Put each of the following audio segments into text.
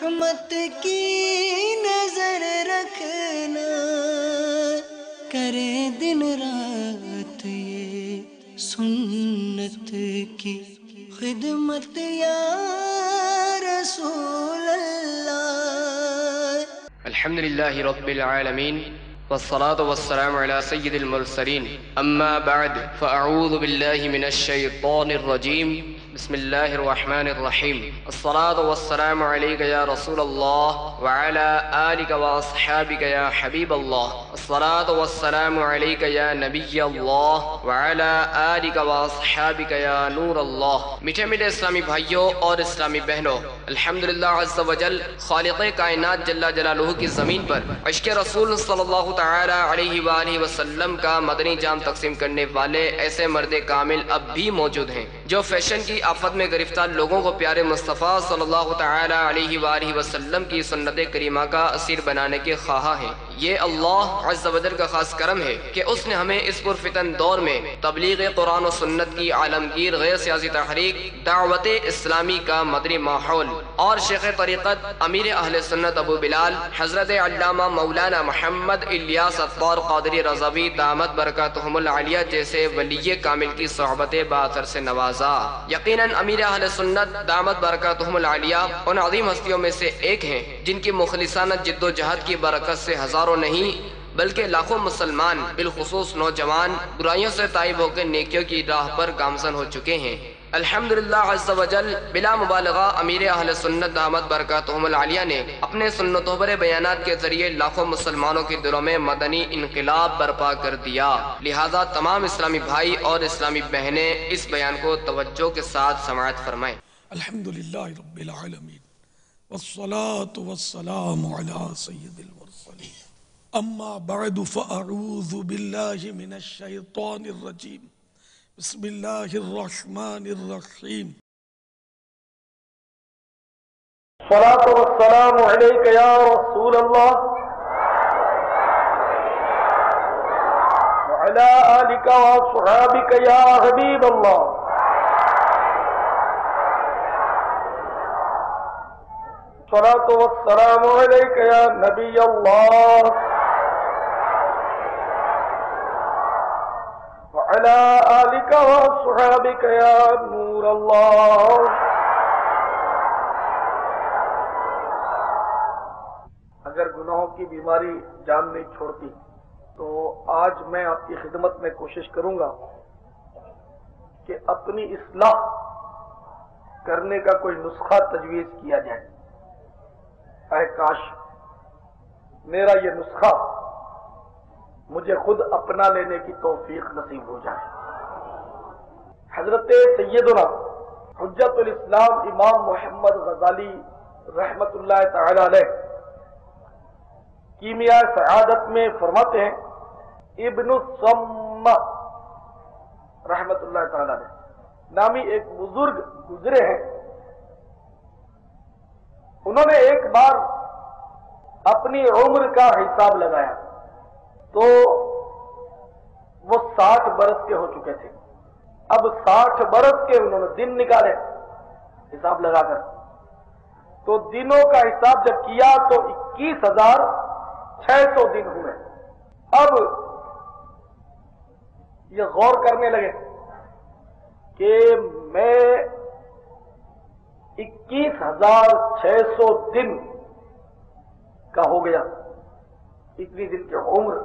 رحمت کی نظر رکھنا، کرے دن رات یہ سنت کی خدمت یا رسول اللہ۔ الحمد للہ رب العالمین والصلاة والسلام على سید المرسلین، اما بعد فاعوذ باللہ من الشیطان الرجیم، بسم اللہ الرحمن الرحیم۔ الصلاة والسلام علیک یا رسول اللہ وعلى آلک واصحابک یا حبیب اللہ۔ الصلاة والسلام علیک یا نبی اللہ وعلى آلک واصحابک یا نور اللہ۔ میٹھے میٹھے اسلامی بھائیوں اور اسلامی بہنوں، الحمدللہ عز وجل خالق کائنات جل جلالہ کی زمین پر عشق رسول صلی اللہ تعالی علیہ وآلہ وسلم کا مدنی جام تقسیم کرنے والے ایسے مرد کامل اب بھی موجود ہیں جو فیشن کی آفت میں گرفتار لوگوں کو پیارے مصطفیٰ صلی اللہ تعالی علیہ وآلہ وسلم کی سنت کریمہ کا اسیر بنانے کے خواہاں ہیں۔ یہ اللہ عز و جل کا خاص کرم ہے کہ اس نے ہمیں اس پرفتن دور میں تبلیغ قرآن و سنت کی عالمگیر غیر سیاسی تحریک دعوت اسلامی کا مدنی ماحول اور شیخ طریقت امیر اہل سنت ابو بلال حضرت علامہ مولانا محمد الیاس عطار قادری رضوی دامت برکاتہم العالیہ جیسے ولی کامل کی صحبت باثر سے نوازا۔ یقیناً امیر اہل سنت دامت برکاتہم العالیہ ان عظیم ہستیوں میں سے ایک ہیں جن کی مخلصانہ جد و جہد کی برکت سے ہزاروں نہیں بلکہ لاکھوں مسلمان بالخصوص نوجوان برائیوں سے تائب ہو کے نیکیوں کی راہ پر گامزن ہو چکے ہیں۔ الحمدللہ عز و جل بلا مبالغہ امیر اہل سنت دامت برکاتہم العالیہ نے اپنے سنتوں پر بیانات کے ذریعے لاکھوں مسلمانوں کے دلوں میں مدنی انقلاب برپا کر دیا۔ لہذا تمام اسلامی بھائی اور اسلامی بہنیں اس بیان کو توجہ کے ساتھ سماعت فرمائیں۔ الحمدللہ رب العالمین والصلاة والسلام علی سید المرسلین، اما بعد فاعوذ باللہ من الشیطان الرجیم، بسم اللہ الرحمن الرحیم۔ الصلاة والسلام علیک یا رسول اللہ وعلی آلک واصحابک یا حبیب اللہ۔ الصلاة والسلام علیک یا نبی اللہ وعلى آلك وصحابك يا نور اللہ۔ اگر گناہوں کی بیماری جان نہیں چھوڑتی تو آج میں آپ کی خدمت میں کوشش کروں گا کہ اپنی اصلاح کرنے کا کوئی نسخہ تجویز کیا جائے۔ اے کاش میرا یہ نسخہ مجھے خود اپنا لینے کی توفیق نصیب ہو جائے۔ حضرت سیدنا حجت الاسلام امام محمد غزالی رحمت اللہ تعالی علیہ کیمیاء سعادت میں فرماتے ہیں، ابن الصم رحمت اللہ تعالی علیہ نامی ایک بزرگ گزرے ہیں۔ انہوں نے ایک بار اپنی عمر کا حساب لگایا تو وہ 60 برس کے ہو چکے تھے۔ اب 60 برس کے انہوں نے دن نکالے حساب لگا کر، تو دنوں کا حساب جب کیا تو 21,600 دن ہوئے۔ اب یہ غور کرنے لگے کہ میں 21,600 دن کا ہو گیا، اتنی دن کی عمر،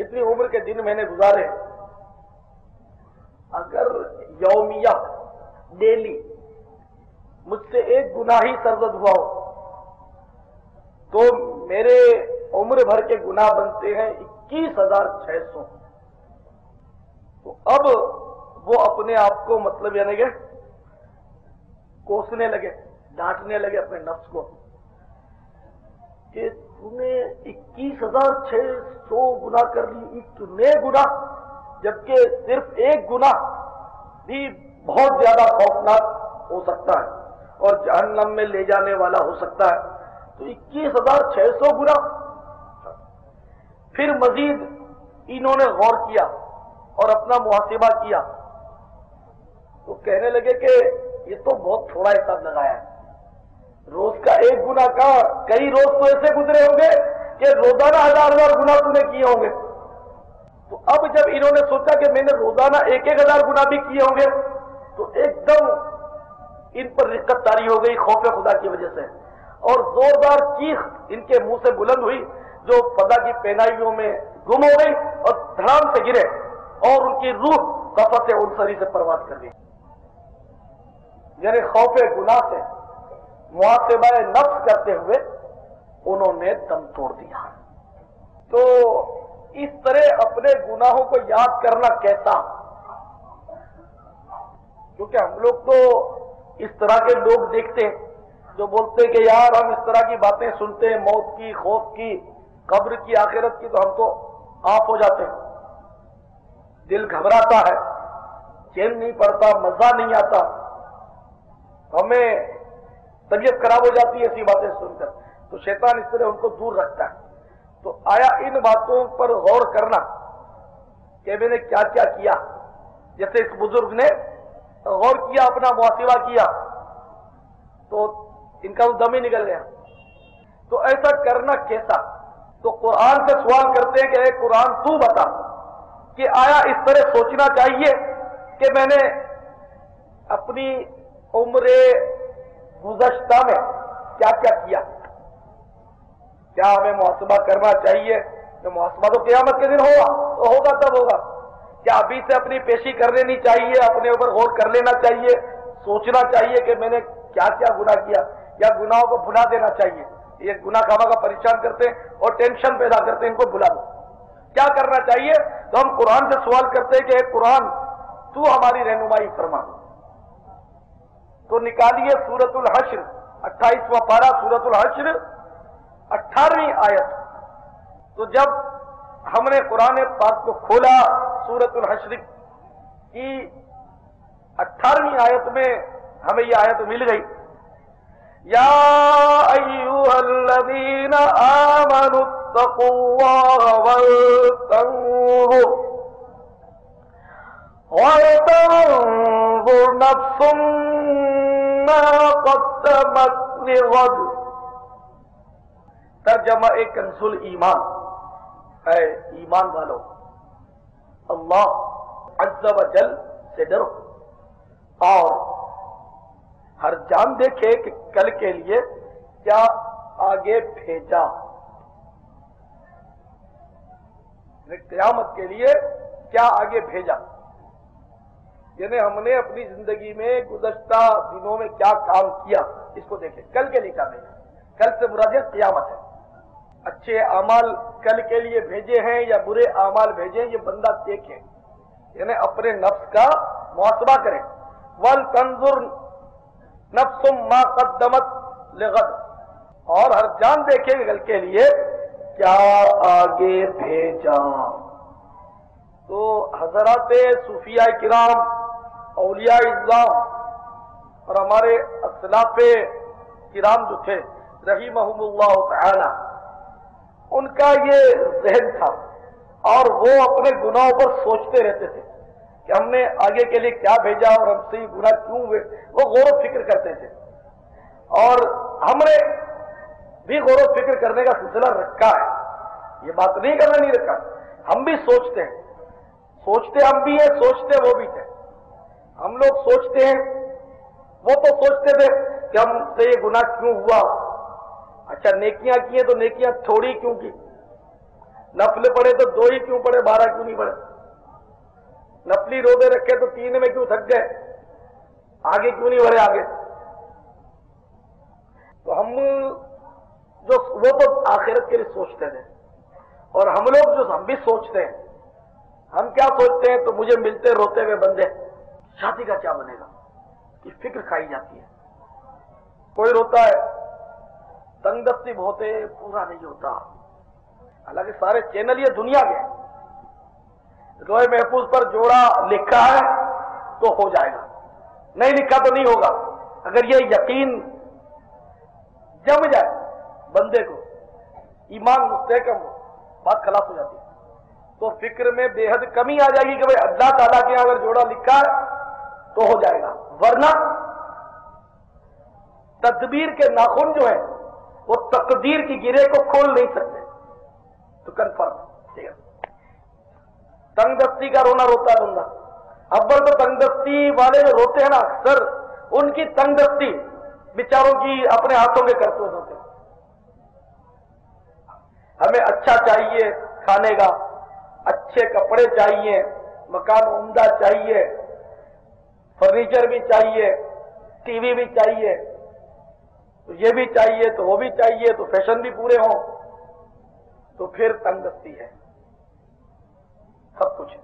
اتنی عمر کے دن میں نے گزارے، اگر یومیہ ڈیلی مجھ سے ایک گناہ ہی سرزد ہوا ہو تو میرے عمر بھر کے گناہ بنتے ہیں 21,600۔ تو اب وہ اپنے آپ کو مطلب یعنی کہ کوسنے لگے، ڈانٹنے لگے اپنے نفس کو کہ تم نے 21,600 گناہ کر لی، اتنے گناہ، جبکہ صرف ایک گناہ بھی بہت زیادہ خوفناک ہو سکتا ہے اور جہنم میں لے جانے والا ہو سکتا ہے، تو 21,600 گناہ۔ پھر مزید انہوں نے غور کیا اور اپنا محاسبہ کیا تو کہنے لگے کہ یہ تو بہت تھوڑا حساب لگایا ہے، روز کا ایک گناہ کا کئی روز تو ایسے گزرے ہوں گے کہ روزانہ ہزار گناہ تو نے کیے ہوں گے. تو اب جب انہوں نے سوچا کہ میں نے روزانہ 1,000 گناہ بھی کیے ہوں گے تو ایک دم ان پر رقت طاری ہو گئی خوف خدا کی وجہ سے، اور زوردار چیخ ان کے منہ سے بلند ہوئی جو فضا کی پہنائیوں میں گم ہو گئی اور دھڑام سے گرے اور ان کی روح قفس عنصری سے پرواز کر گئی. یعنی خوف گناہ سے محاسبہ نفس کرتے ہوئے انہوں نے دم توڑ دیا. تو اس طرح اپنے گناہوں کو یاد کرنا کیسا، کیونکہ ہم لوگ تو اس طرح کے لوگ دیکھتے ہیں جو بولتے ہیں کہ یار ہم اس طرح کی باتیں سنتے ہیں، موت کی، خوف کی، قبر کی، آخرت کی، تو ہم تو آف ہو جاتے ہیں، دل گھبراتا ہے، چین نہیں پڑتا، مزہ نہیں آتا، ہمیں طبیعت خراب ہو جاتی ہے ایسی باتیں سن کر. تو شیطان اس طرح ان کو دور رکھتا ہے. تو آیا ان باتوں پر غور کرنا کہ میں نے کیا کیا کیا، جیسے اس بزرگ نے غور کیا، اپنا محاسبہ کیا تو ان کا دم ہی نکل گیا. تو ایسا کرنا کیسا؟ تو قرآن سے سوال کرتے ہیں کہ اے قرآن تو بتا کہ آیا اس طرح سوچنا چاہیے کہ میں نے اپنی عمر گزشتہ میں کیا کیا کیا؟ کیا ہمیں محاسبہ کرنا چاہیے؟ کہ محاسبہ تو قیامت کے دن ہوگا، تو ہوگا تب ہوگا. کیا ابھی سے اپنی پیشی کر لینی چاہیے، اپنے اوپر غور کر لینا چاہیے، سوچنا چاہیے کہ میں نے کیا کیا گناہ کیا، یا گناہوں کو بھلا دینا چاہیے؟ یہ گناہ خواہ کا پریشان کرتے ہیں اور ٹینشن پیدا کرتے ہیں، ان کو بھلا دو. کیا کرنا چاہیے؟ تو ہم قرآن سے سوال کرتے ہیں کہ اے قرآن تو ہماری رہنمائی فرما. تو نکالیے سورۃ الحشر 28واں پارہ، سورۃ الحشر 18ویں آیت. تو جب ہم نے قرآن پاک کو کھولا سورۃ الحشر کی 18ویں آیت میں ہمیں یہ آیت مل گئی، یا ایھا الذین آمنوا اتقوا اللہ ولتنظر نفس ما قدمت لغد. ترجمہ کنز الایمان، اے ایمان والو اللہ عز و جل سے ڈرو اور ہر جان دیکھے کہ کل کے لیے کیا آگے بھیجا، قیامت کے لیے کیا آگے بھیجا. یعنی ہم نے اپنی زندگی میں گزشتہ دنوں میں کیا کام کیا، اس کو دیکھیں. کل کے لیے کیا بھیجا، کل سے مراد قیامت ہے. اچھے اعمال کل کے لیے بھیجے ہیں یا برے اعمال بھیجے ہیں، یہ بندہ دیکھے، یعنی اپنے نفس کا محاسبہ کرے. وَلْتَنْظُرْ نَفْسٌ مَا قَدَّمَتْ لِغَدٍ، اور ہر جان دیکھے کل کے لیے کیا آگے بھیجا. تو حضرات صوفیاء کرام، اولیاء اعظام اور ہمارے اسلاف کرام جو تھے رحمہم اللہ تعالی، ان کا یہ ذہن تھا اور وہ اپنے گناہوں پر سوچتے رہتے تھے کہ ہم نے آگے کے لیے کیا بھیجا اور ہم سے یہ گناہ کیوں ہوئے. وہ غور و فکر کرتے تھے اور ہم نے بھی غور و فکر کرنے کا سلسلہ رکھا ہے. یہ بات نہیں کرنا نہیں رکھا، ہم بھی سوچتے ہیں، سوچتے ہم بھی ہیں، سوچتے وہ بھی تھے. ہم لوگ سوچتے ہیں، وہ تو سوچتے تھے کہ ہم سے یہ گناہ کیوں ہوا. اچھا نیکیاں کی ہیں تو نیکیاں تھوڑی کیوں کی، نفل پڑے تو 2 ہی کیوں پڑے، 12 کیوں نہیں پڑے، نفلی روزے رکھے تو 3 میں کیوں تھک گئے، آگے کیوں نہیں بڑھے آگے. تو ہم جو وہ تو آخرت کے لیے سوچتے تھے، اور ہم لوگ جو ہم بھی سوچتے ہیں. ہم کیا سوچتے ہیں؟ تو مجھے ملتے روتے ہوئے بندے، شادی کا کیا بنے گا کی فکر کھائی جاتی ہے. کوئی روتا ہے، تنگ دستی ہوتے پورا نہیں ہوتا. حالانکہ سارے چینل یہ دنیا کے روئے محفوظ پر جوڑا لکھا ہے تو ہو جائے گا، نہیں لکھا تو نہیں ہوگا. اگر یہ یقین جم جائے بندے کو، ایمان مستحکم ہو، بات خلاص ہو جاتی ہے. تو فکر میں بے حد کمی آ جائے گی کہ بھائی اللہ تعالیٰ کے اگر جوڑا لکھا ہے تو ہو جائے گا، ورنہ تدبیر کے ناخن جو ہیں وہ تقدیر کی گرے کو کھول نہیں سکتے. تو کنفرم تنگ دستی کا رونا روتا ہے بندہ. اول تو تنگ دستی والے جو روتے ہیں نا اکثر ان کی تنگ دستی بیچاروں کی اپنے ہاتھوں کے کرتوت ہوتے ہیں. ہمیں اچھا چاہیے کھانے کا, اچھے کپڑے چاہیے, مکان عمدہ چاہیے, فرنیچر بھی چاہیے, ٹی وی بھی چاہیے, تو یہ بھی چاہیے تو وہ بھی چاہیے, تو فیشن بھی پورے ہوں, تو پھر تنگ دستی ہے, سب کچھ ہے.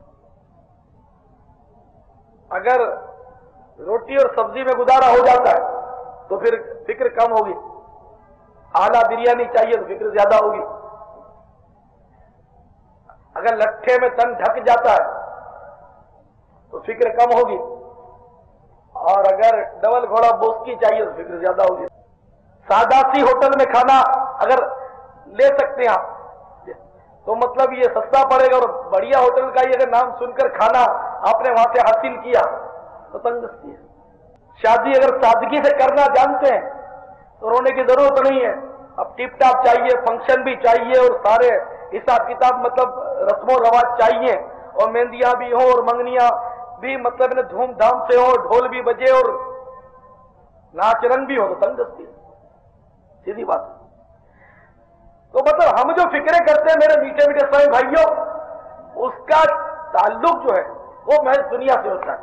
اگر روٹی اور سبزی میں گزارا ہو جاتا ہے تو پھر فکر کم ہوگی. اعلیٰ بریانی چاہیے تو فکر زیادہ ہوگی. اگر لٹھے میں تن ڈھک جاتا ہے تو فکر کم ہوگی, اور اگر ڈبل گھوڑا بوسکی چاہیے تو فکر زیادہ ہوگی. سادہ سی ہوٹل میں کھانا اگر لے سکتے ہیں آپ تو مطلب یہ سستا پڑے گا, اور بڑھیا ہوٹل کا یہ اگر نام سن کر کھانا آپ نے وہاں سے حاصل کیا تو تنگ دستی ہے. شادی اگر سادگی سے کرنا جانتے ہیں تو رونے کی ضرورت نہیں ہے. اب ٹپ ٹاپ چاہیے, فنکشن بھی چاہیے, اور سارے حساب کتاب مطلب رسم و رواج چاہیے, اور مہندیاں بھی ہوں اور منگنیاں بھی مطلب دھوم دھام سے ہو, ڈھول بھی بجے اور ناچ رنگ بھی ہو, تو تنگ دستی ہے. سیدھی بات ہے. تو مطلب ہم جو فکریں کرتے ہیں میرے میٹھے میٹھے اسلامی بھائیوں, اس کا تعلق جو ہے وہ محض دنیا سے ہوتا ہے,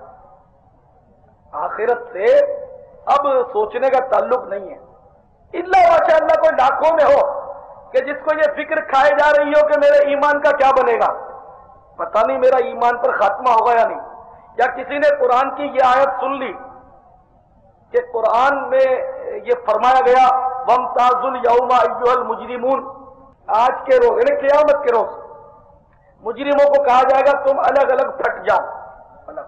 آخرت سے اب سوچنے کا تعلق نہیں ہے. اللہ ماشاء اللہ کوئی لاکھوں میں ہو کہ جس کو یہ فکر کھائے جا رہی ہو کہ میرے ایمان کا کیا بنے گا, پتہ نہیں میرا ایمان پر خاتمہ ہوگا یا نہیں. یا کسی نے قرآن کی یہ آیت سن لی کہ قرآن میں یہ فرمایا گیا وَامْتَازُوا الْيَوْمَ أَيُّهَا الْمُجْرِمُونَ, آج کے روز یعنی قیامت کے روز مجرموں کو کہا جائے گا تم الگ الگ پھٹ جاؤ الگ.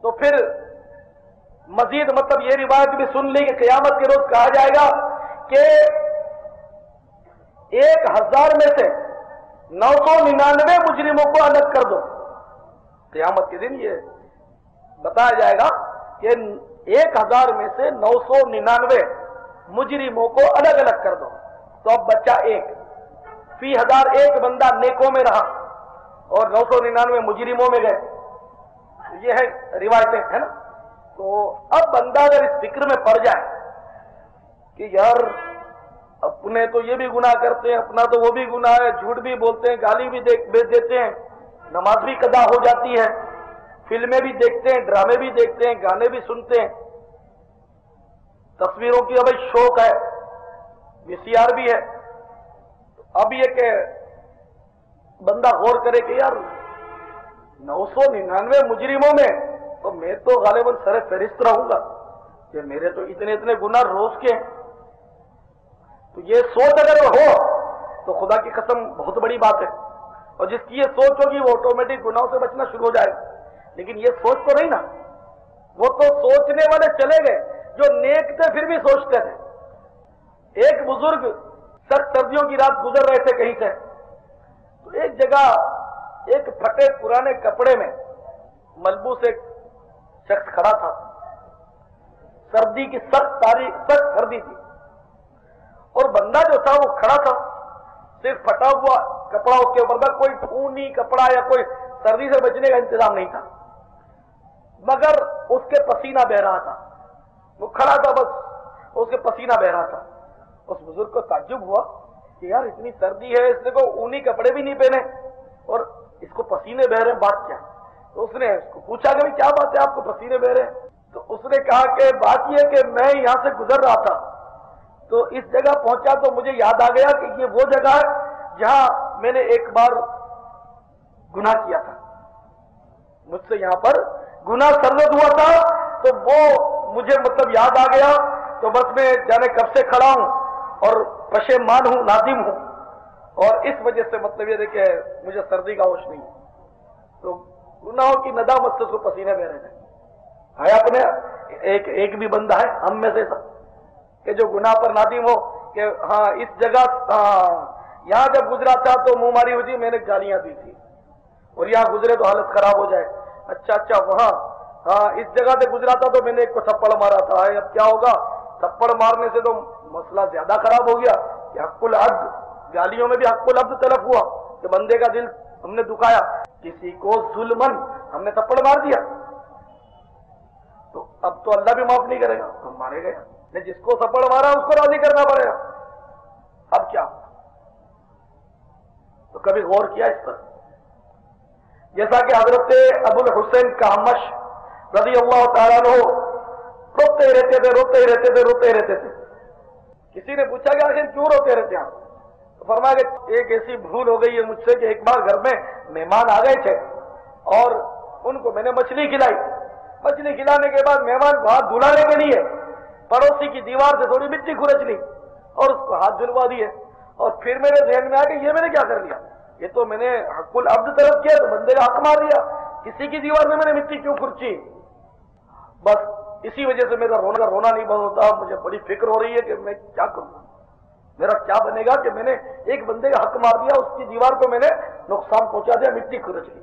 تو پھر مزید مطلب یہ روایت بھی سن لی کہ قیامت کے روز کہا جائے گا کہ 1000 میں سے 999 مجرموں کو الگ کر دو. قیامت کے دن یہ بتایا جائے گا کہ 1000 میں سے 999 مجرموں کو الگ الگ کر دو. تو اب بچہ ایک, فی 1000 ایک بندہ نیکوں میں رہا اور 999 مجرموں میں گئے. یہ ہے روایتیں ہے نا. تو اب بندہ اگر اس فکر میں پڑ جائے کہ یار اپنے تو یہ بھی گناہ کرتے ہیں, اپنا تو وہ بھی گناہ ہے, جھوٹ بھی بولتے ہیں, گالی بھی بیچ دیتے ہیں, نماز بھی قضا ہو جاتی ہے, فلمیں بھی دیکھتے ہیں, ڈرامے بھی دیکھتے ہیں, گانے بھی سنتے ہیں, تصویروں کی ابھی شوق ہے, VCR بھی ہے. اب یہ کہ بندہ غور کرے کہ یار 999 مجرموں میں تو میں تو غالباً سر فہرست رہوں گا کہ میرے تو اتنے اتنے گناہ روز کے ہیں. تو یہ سوچ اگر ہو تو خدا کی قسم بہت بڑی بات ہے, اور جس کی یہ سوچ ہوگی وہ آٹومیٹک گناہوں سے بچنا شروع ہو جائے گا. لیکن یہ سوچ تو نہیں نا, وہ تو سوچنے والے چلے گئے جو نیک تھے پھر بھی سوچتے تھے. ایک بزرگ سخت سردیوں کی رات گزر رہے تھے کہیں سے, تو ایک جگہ ایک پھٹے پرانے کپڑے میں ملبوس ایک شخص کھڑا تھا. سردی کی سخت سردی تھی, اور بندہ جو تھا وہ کھڑا تھا, صرف پھٹا ہوا کپڑا اس کے اوپر تھا, کوئی اونی کپڑا یا کوئی سردی سے بچنے کا انتظام نہیں تھا, مگر اس کے پسینہ بہ رہا تھا. وہ کھڑا تھا بس, اس کے پسینہ بہ رہا تھا. اس بزرگ کو تعجب ہوا کہ یار اتنی سردی ہے, اس نے کو اونی کپڑے بھی نہیں پہنے اور اس کو پسینے بہ رہے ہیں, بات کیا؟ تو اس نے اس کو پوچھا کہ کیا بات ہے آپ کو پسینے بہ رہے ہیں؟ تو اس نے کہا کہ بات یہ کہ میں یہاں سے گزر رہا تھا تو اس جگہ پہنچا تو مجھے یاد آ گیا کہ یہ وہ جگہ ہے جہاں میں نے ایک بار گناہ کیا تھا, مجھ سے یہاں پر گناہ سرزد ہوا تھا, تو وہ مجھے مطلب یاد آ گیا. تو بس میں جانے کب سے کھڑا ہوں اور پشیمان ہوں, نادم ہوں, اور اس وجہ سے مطلب یہ کہ مجھے سردی کا ہوش نہیں. تو گناہوں کی ندامت سے اس کو پسینے بہ رہے تھے. ہے اپنے ایک بھی بندہ ہے ہم میں سے کہ جو گناہ پر نادم ہو کہ ہاں اس جگہ یہاں جب گزرا تھا تو منہ ماری ہوئی تھی, میں نے گالیاں دی تھی, اور یہاں گزرے تو حالت خراب ہو جائے. اچھا وہاں ہاں اس جگہ سے گزرا تھا تو میں نے ایک کو تھپڑ مارا تھا, اب کیا ہوگا تھپڑ مارنے سے تو مسئلہ زیادہ خراب ہو گیا کہ حق العبد، گالیوں میں بھی حق العبد تلف ہوا کہ بندے کا دل ہم نے دکھایا، کسی کو ظلمن ہم نے تھپڑ مار دیا، تو اب تو اللہ بھی معاف نہیں کرے گا، تو مارے گئے نے جس کو تھپڑ مارا اس کو راضی کرنا پڑے گا۔ اب کیا؟ تو کبھی غور کیا اس پر؟ جیسا کہ حضرت ابو الحسین کامش رضی اللہ تعالیٰ عنہ روتے رہتے تھے، کسی نے پوچھا کہ آخر کیوں روتے رہتے ہیں آپ؟ تو فرمایا کہ ایک ایسی بھول ہو گئی ہے مجھ سے کہ ایک بار گھر میں مہمان آ گئے تھے اور ان کو میں نے مچھلی کھلائی، مچھلی کھلانے کے بعد مہمان کو ہاتھ دھلانے کے لیے پڑوسی کی دیوار سے تھوڑی مٹی کھرچ لی اور اس کو ہاتھ دھلوا دیے، اور پھر میرے ذہن میں آیا کہ یہ میں نے کیا کر لیا، یہ تو میں نے حق العبد طلب کیا تو بندے کا حق مار دیا، کسی کی دیوار میں نے مٹی کیوں کھرچی؟ بس اسی وجہ سے میرا رونا نہیں بند ہوتا، مجھے بڑی فکر ہو رہی ہے کہ میں کیا کروں، میرا کیا بنے گا کہ میں نے ایک بندے کا حق مار دیا، اس کی دیوار کو میں نے نقصان پہنچا دیا، مٹی کھرچ لی۔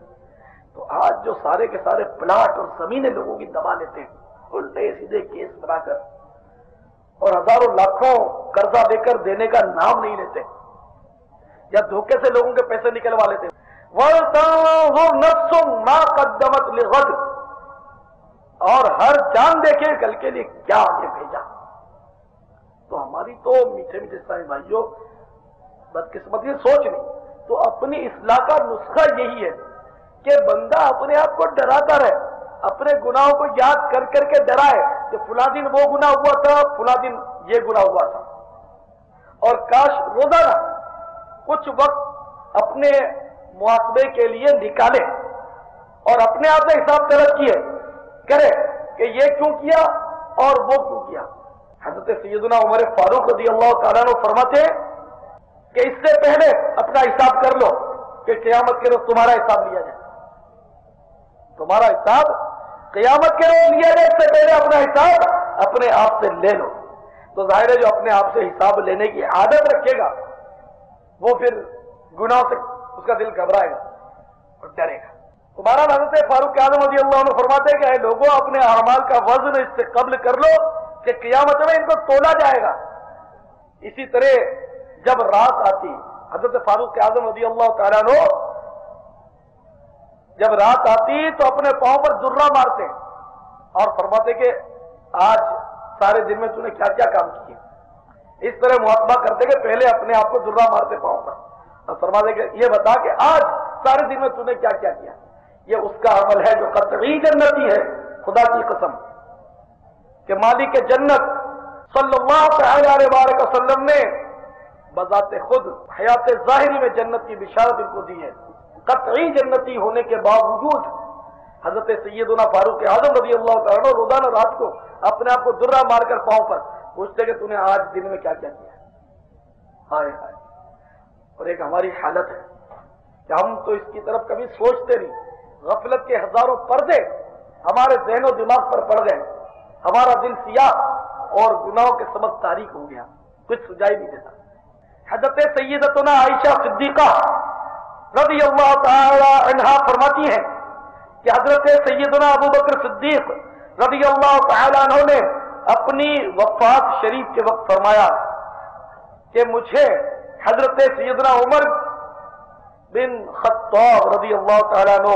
تو آج جو سارے کے سارے پلاٹ اور زمینیں لوگوں کی دبا لیتے ہیں الٹے سیدھے کیس بنا کر، اور ہزاروں لاکھوں قرضہ دے کر دینے کا نام نہیں لیتے، یا دھوکے سے لوگوں کے پیسے نکلوا لیتے ہیں۔ وَلْتَنظُرْ نَفْسٌ مَا قَدَّمَتْ لِغَدٍ، اور ہر جان دیکھے کل کے لیے کیا آگے بھیجا۔ تو ہماری تو میٹھے میٹھے اسلامی بھائیوں بدقسمتی سوچ نہیں، تو اپنی اصلاح کا نسخہ یہی ہے کہ بندہ اپنے آپ کو ڈراتا رہے، اپنے گناہوں کو یاد کر کر کے ڈرائے کہ فلاں دن وہ گناہ ہوا تھا، فلاں دن یہ گناہ ہوا تھا، اور کاش روزانہ کچھ وقت اپنے محاسبے کے لیے نکالے اور اپنے آپ سے حساب طلب کیے کرے کہ یہ کیوں کیا اور وہ کیوں کیا۔ حضرت سیدنا عمر فاروق رضی اللہ تعالیٰ عنہ فرماتے ہیں کہ اس سے پہلے اپنا حساب کر لو کہ قیامت کے روز تمہارا حساب لیا جائے، تمہارا حساب قیامت کے روز لیا جائے، اس سے پہلے اپنا حساب اپنے آپ سے لے لو۔ تو ظاہر ہے جو اپنے آپ سے حساب لینے کی عادت رکھے گا وہ پھر گناہ سے اس کا دل گھبرائے گا اور ڈرے گا۔ تمہارا حضرت فاروق اعظم رضی اللہ عنہ فرماتے ہیں کہ اے لوگوں اپنے اعمال کا وزن اس سے قبل کر لو کہ قیامت میں ان کو تولا جائے گا۔ اسی طرح جب رات آتی، حضرت فاروق اعظم رضی اللہ تعالیٰ عنہ جب رات آتی تو اپنے پاؤں پر درہ مارتے اور فرماتے کہ آج سارے دن میں تُو نے کیا کیا کام کیے، اس طرح محاسبہ کرتے کہ پہلے اپنے آپ کو درہ مارتے پاؤں پر اور فرماتے کہ یہ بتا کہ آج سارے دن میں تُو نے کیا کیا کیا۔ یہ اس کا عمل ہے جو قطعی جنتی ہے، خدا کی قسم کہ مالک جنت صلی اللہ تعالی علیہ وآلہ وسلم نے بذات خود حیات ظاہری میں جنت کی بشارت ان کو دی ہے، قطعی جنتی ہونے کے باوجود حضرت سیدنا فاروق اعظم رضی اللہ تعالیٰ عنہ روزانہ رات کو اپنے آپ کو درہ مار کر پاؤں پر پوچھتے کہ تو نے آج دن میں کیا کیا کیا۔ ہائے ہائے، اور ایک ہماری حالت ہے کہ ہم تو اس کی طرف کبھی سوچتے نہیں، غفلت کے ہزاروں پردے ہمارے ذہن و دماغ پر پڑ گئے، ہمارا دل سیاہ اور گناہوں کے سبب تاریک ہو گیا، کچھ سجائی نہیں دیتا۔ حضرت سیدتنا عائشہ صدیقہ رضی اللہ تعالی عنہا فرماتی ہیں کہ حضرت سیدنا ابو بکر صدیق رضی اللہ تعالی عنہ نے اپنی وفات شریف کے وقت فرمایا کہ مجھے حضرت سیدنا عمر بن خطاب رضی اللہ تعالیٰ عنہ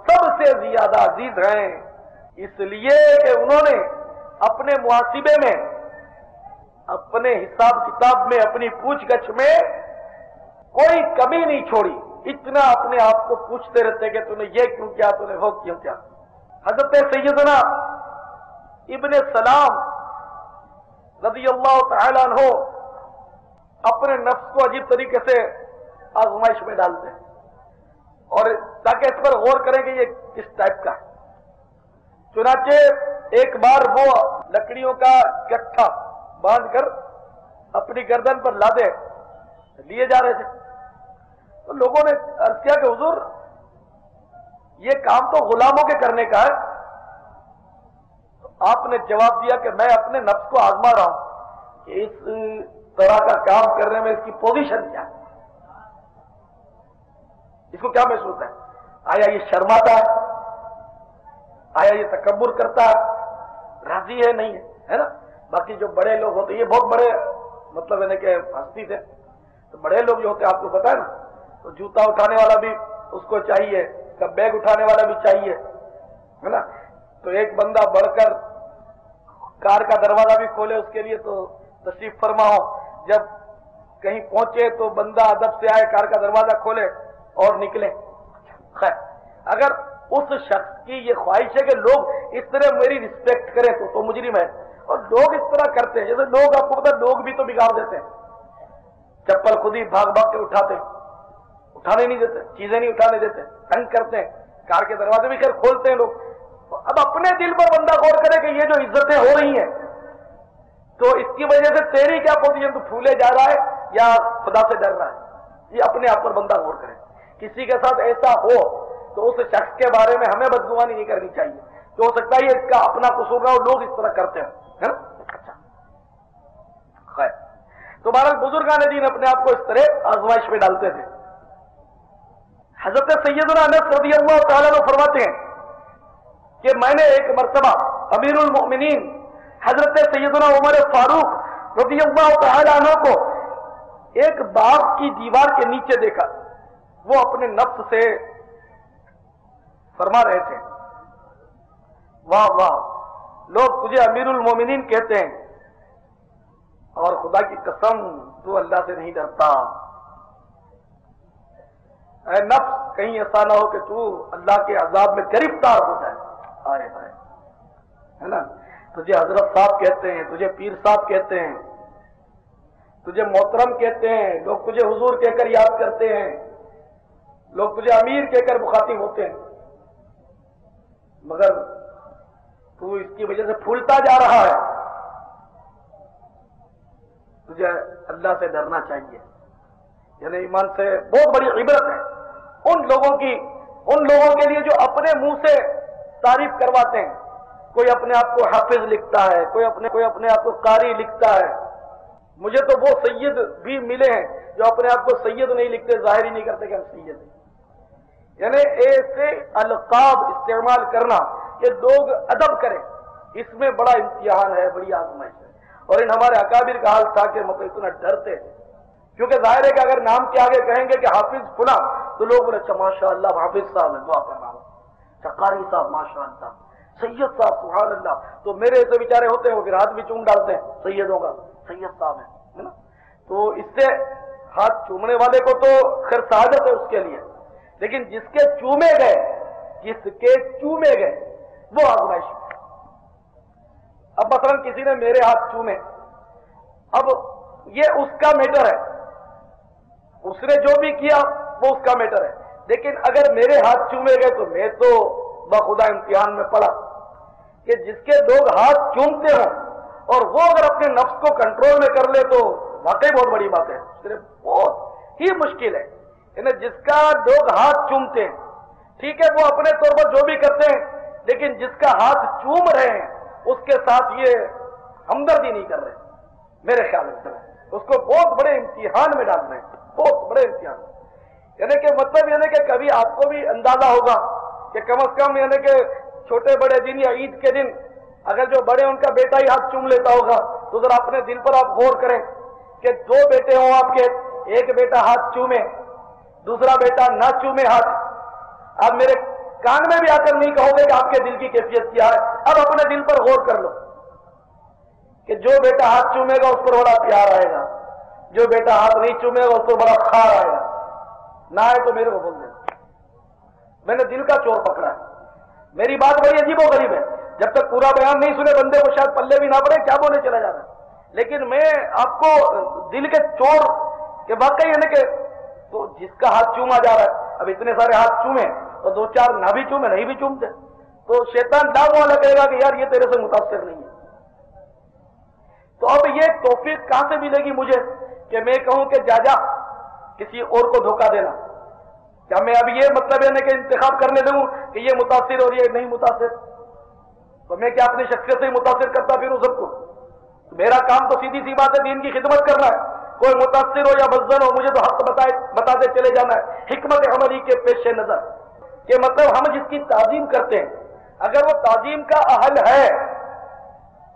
سب سے زیادہ عزیز ہیں، اس لیے کہ انہوں نے اپنے محاسبے میں، اپنے حساب کتاب میں، اپنی پوچھ گچھ میں کوئی کمی نہیں چھوڑی، اتنا اپنے آپ کو پوچھتے رہتے کہ تو نے یہ کیوں کیا، تو نے وہ کیوں کیا۔ حضرت سیدنا ابن سلام رضی اللہ تعالیٰ عنہ اپنے نفس کو عجیب طریقے سے آزمائش میں ڈالتے ہیں اور تاکہ اس پر غور کریں کہ یہ کس ٹائپ کا ہے۔ چنانچہ ایک بار وہ لکڑیوں کا گٹھا باندھ کر اپنی گردن پر لادے لیے جا رہے تھے، تو لوگوں نے عرض کیا کہ حضور یہ کام تو غلاموں کے کرنے کا ہے۔ تو آپ نے جواب دیا کہ میں اپنے نفس کو آزما رہا ہوں کہ اس طرح کا کام کرنے میں اس کی پوزیشن کیا ہے، اس کو کیا محسوس ہے، آیا یہ شرماتا ہے، آیا یہ تکبر کرتا ہے، راضی ہے نہیں ہے نا۔ باقی جو بڑے لوگ ہوتے یہ بہت بڑے مطلب یعنی کہ ہستی تھے، تو بڑے لوگ جو ہوتے ہیں آپ کو پتا ہے نا، تو جوتا اٹھانے والا بھی اس کو چاہیے، بیگ اٹھانے والا بھی چاہیے، ہے نا. تو ایک بندہ بڑھ کر کار کا دروازہ بھی کھولے اس کے لیے تو تشریف فرما ہو، جب کہیں پہنچے تو بندہ ادب سے آئے، کار کا دروازہ کھولے اور نکلے. خیر اگر اس شخص کی یہ خواہش ہے کہ لوگ اس طرح میری رسپیکٹ کریں تو مجرم ہے. اور لوگ اس طرح کرتے ہیں، جیسے لوگ آپ کو پتا ہے لوگ بھی تو بگاڑ دیتے ہیں، چپل خود ہی بھاگ بھاگ کے اٹھاتے ہیں، اٹھانے نہیں دیتے، چیزیں نہیں اٹھانے دیتے، تنگ کرتے ہیں، کار کے دروازے بھی خیر کھولتے ہیں لوگ. اب اپنے دل پر بندہ غور کرے کہ یہ جو عزتیں ہو رہی ہیں تو اس کی وجہ سے تیری کیا پوزیشن، تو پھولے جا رہا ہے یا خدا سے ڈر رہا ہے، یہ اپنے آپ پر بندہ غور کرے. کسی کے ساتھ ایسا ہو تو اس شخص کے بارے میں ہمیں بدگمانی نہیں کرنی چاہیے، تو ہو سکتا ہے یہ اس کا اپنا قصور نہ ہو، لوگ اس طرح کرتے ہیں، ہے نا. اچھا خیر، تو بہرحال بزرگان دین اپنے آپ کو اس طرح آزمائش میں ڈالتے تھے. حضرت سیدنا انس رضی اللہ تعالیٰ عنہ فرماتے ہیں کہ میں نے ایک مرتبہ امیر المؤمنین حضرت سیدنا عمر فاروق رضی اللہ تعالیٰ عنہ کو ایک باغ کی دیوار کے نیچے دیکھا. وہ اپنے نفس سے فرما رہے تھے، واہ واہ، لوگ تجھے امیر المومنین کہتے ہیں اور خدا کی قسم تو اللہ سے نہیں ڈرتا. اے نفس کہیں ایسا نہ ہو کہ تو اللہ کے عذاب میں گرفتار ہو جائے. آئے آئے، ہے نا. تجھے حضرت صاحب کہتے ہیں، تجھے پیر صاحب کہتے ہیں، تجھے محترم کہتے ہیں، لوگ تجھے حضور کہہ کر یاد کرتے ہیں، لوگ تجھے امیر کہہ کر مخاطب ہوتے ہیں، مگر تو اس کی وجہ سے پھولتا جا رہا ہے. تجھے اللہ سے ڈرنا چاہیے. یعنی ایمان سے بہت بڑی عبرت ہے ان لوگوں کے لیے جو اپنے منہ سے تعریف کرواتے ہیں. کوئی اپنے آپ کو حافظ لکھتا ہے، کوئی اپنے آپ کو قاری لکھتا ہے. مجھے تو وہ سید بھی ملے ہیں جو اپنے آپ کو سید نہیں لکھتے، ظاہر ہی نہیں کرتے کہ ہم سید ہیں. یعنی ایسے القاب استعمال کرنا کہ لوگ ادب کریں، اس میں بڑا امتحان ہے، بڑی آزمائش ہے. اور ان ہمارے اکابر کا حال تھا کہ مطلب اتنا ڈرتے تھے، کیونکہ ظاہر ہے کہ اگر نام کے آگے کہیں گے کہ حافظ فلاں تو لوگ بولے اچھا ماشاء اللہ حافظ صاحب ہے، دعا کر رہا ہوں، اچھا قاری صاحب ماشاء اللہ، سید صاحب سبحان اللہ. تو میرے ایسے بیچارے ہوتے ہیں وہ پھر ہاتھ بھی چوم ڈالتے ہیں سیدوں کا، سید صاحب ہے نا. تو اس سے ہاتھ چومنے والے کو تو خیر سعادت ہے اس کے لیے، لیکن جس کے چومے گئے وہ آزمائش ہے. اب مثلا کسی نے میرے ہاتھ چومے، اب یہ اس کا میٹر ہے، اس نے جو بھی کیا وہ اس کا میٹر ہے. لیکن اگر میرے ہاتھ چومے گئے تو میں تو بخدا امتحان میں پڑا کہ جس کے لوگ ہاتھ چومتے ہوں اور وہ اگر اپنے نفس کو کنٹرول میں کر لے تو واقعی بہت بڑی بات ہے، صرف بہت ہی مشکل ہے. یعنی جس کا لوگ ہاتھ چومتے ہیں ٹھیک ہے، وہ اپنے طور پر جو بھی کرتے ہیں، لیکن جس کا ہاتھ چوم رہے ہیں اس کے ساتھ یہ ہمدردی نہیں کر رہے، میرے خیال سے اس کو بہت بڑے امتحان میں ڈال رہے ہیں، بہت بڑے امتحان. یعنی کہ مطلب یعنی کہ کبھی آپ کو بھی اندازہ ہوگا کہ کم از کم یعنی کہ چھوٹے بڑے دن یا عید کے دن اگر جو بڑے ان کا بیٹا ہی ہاتھ چوم لیتا ہوگا تو ذرا اپنے دل پر آپ غور کریں کہ دو بیٹے ہوں آپ کے، ایک بیٹا ہاتھ چومے دوسرا بیٹا نہ چومے ہاتھ. آپ میرے کان میں بھی آ کر نہیں کہو گے کہ آپ کے دل کی کیفیت کیا ہے. اب اپنے دل پر غور کر لو کہ جو بیٹا ہاتھ چومے گا اس پر بڑا پیار آئے گا، جو بیٹا ہاتھ نہیں چومے گا اس پر بڑا خار آئے گا. نہ آئے تو میرے کو بول دیں، میں نے دل کا چور پکڑا ہے. میری بات بڑی عجیب و غریب ہے، جب تک پورا بیان نہیں سنے بندے کو شاید پلے بھی نہ پڑے کیا بولنے چلا جا رہا ہے. لیکن میں آپ کو دل کے چور کے واقعی یعنی کہ تو جس کا ہاتھ چوما جا رہا ہے، اب اتنے سارے ہاتھ چومے اور دو چار نہ بھی چومے نہیں بھی چومتے تو شیطان ڈاگ والا کہے گا کہ یار یہ تیرے سے متاثر نہیں ہے. تو اب یہ توفیق کہاں سے ملے گی مجھے کہ میں کہوں کہ جا کسی اور کو دھوکہ دینا؟ کیا میں اب یہ مطلب ہے کہ انتخاب کرنے دوں کہ یہ متاثر اور یہ نہیں متاثر؟ تو میں کیا اپنی شخصیت سے ہی متاثر کرتا پھروں سب کو؟ میرا کام تو سیدھی سی بات ہے دین کی خدمت کرنا ہے. کوئی متاثر ہو یا مزن ہو مجھے تو حق بتاتے چلے جانا ہے حکمت عملی کے پیش نظر کہ مطلب ہم جس کی تعظیم کرتے ہیں اگر وہ تعظیم کا اہل ہے،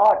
8।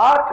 8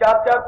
4-4,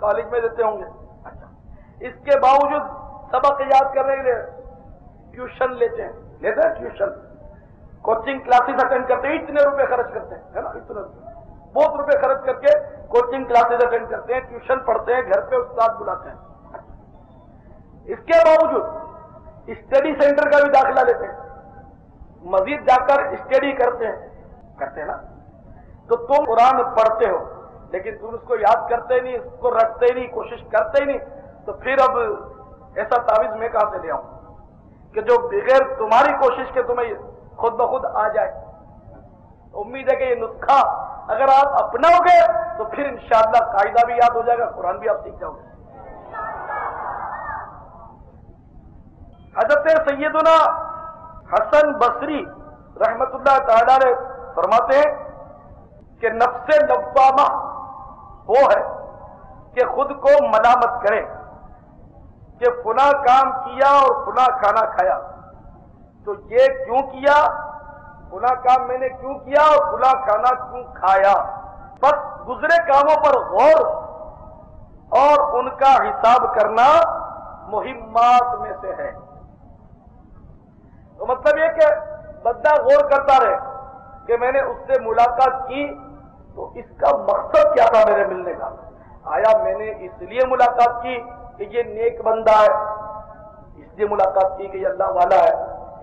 کالج میں دیتے ہوں گے. اچھا، اس کے باوجود سبق یاد کرنے کے لیے ٹیوشن لیتے ہیں ٹیوشن، کوچنگ کلاسز اٹینڈ کرتے ہیں، اتنے روپے خرچ کرتے ہیں، ہے نا، اتنے بہت روپے خرچ کر کے کوچنگ کلاسز اٹینڈ کرتے ہیں، ٹیوشن پڑھتے ہیں، گھر پہ استاد بلاتے ہیں. اس کے باوجود اسٹڈی سینٹر کا بھی داخلہ لیتے ہیں، مزید جا کر اسٹڈی کرتے ہیں نا. تو تم قرآن پڑھتے ہو لیکن تم اس کو یاد کرتے ہی نہیں، اس کو رکھتے ہی نہیں، کوشش کرتے ہی نہیں، تو پھر اب ایسا تعویذ میں کہاں سے لے آؤں کہ جو بغیر تمہاری کوشش کے تمہیں خود بخود آ جائے. امید ہے کہ یہ نسخہ اگر آپ اپناؤ گے تو پھر انشاءاللہ قاعدہ بھی یاد ہو جائے گا، قرآن بھی آپ سیکھ جاؤ گے. حضرت سیدنا حسن بصری رحمت اللہ تعالی علیہ فرماتے ہیں کہ نفس لوامہ وہ ہے کہ خود کو ملامت کرے کہ فلاں کام کیا اور فلاں کھانا کھایا، تو یہ کیوں کیا، فلاں کام میں نے کیوں کیا اور فلاں کھانا کیوں کھایا. بس گزرے کاموں پر غور اور ان کا حساب کرنا مہمات میں سے ہے. تو مطلب یہ کہ بندہ غور کرتا رہے کہ میں نے اس سے ملاقات کی تو اس کا مقصد کیا تھا میرے ملنے کا. آیا میں نے اس لیے ملاقات کی کہ یہ نیک بندہ ہے، اس لیے ملاقات کی کہ یہ اللہ والا ہے،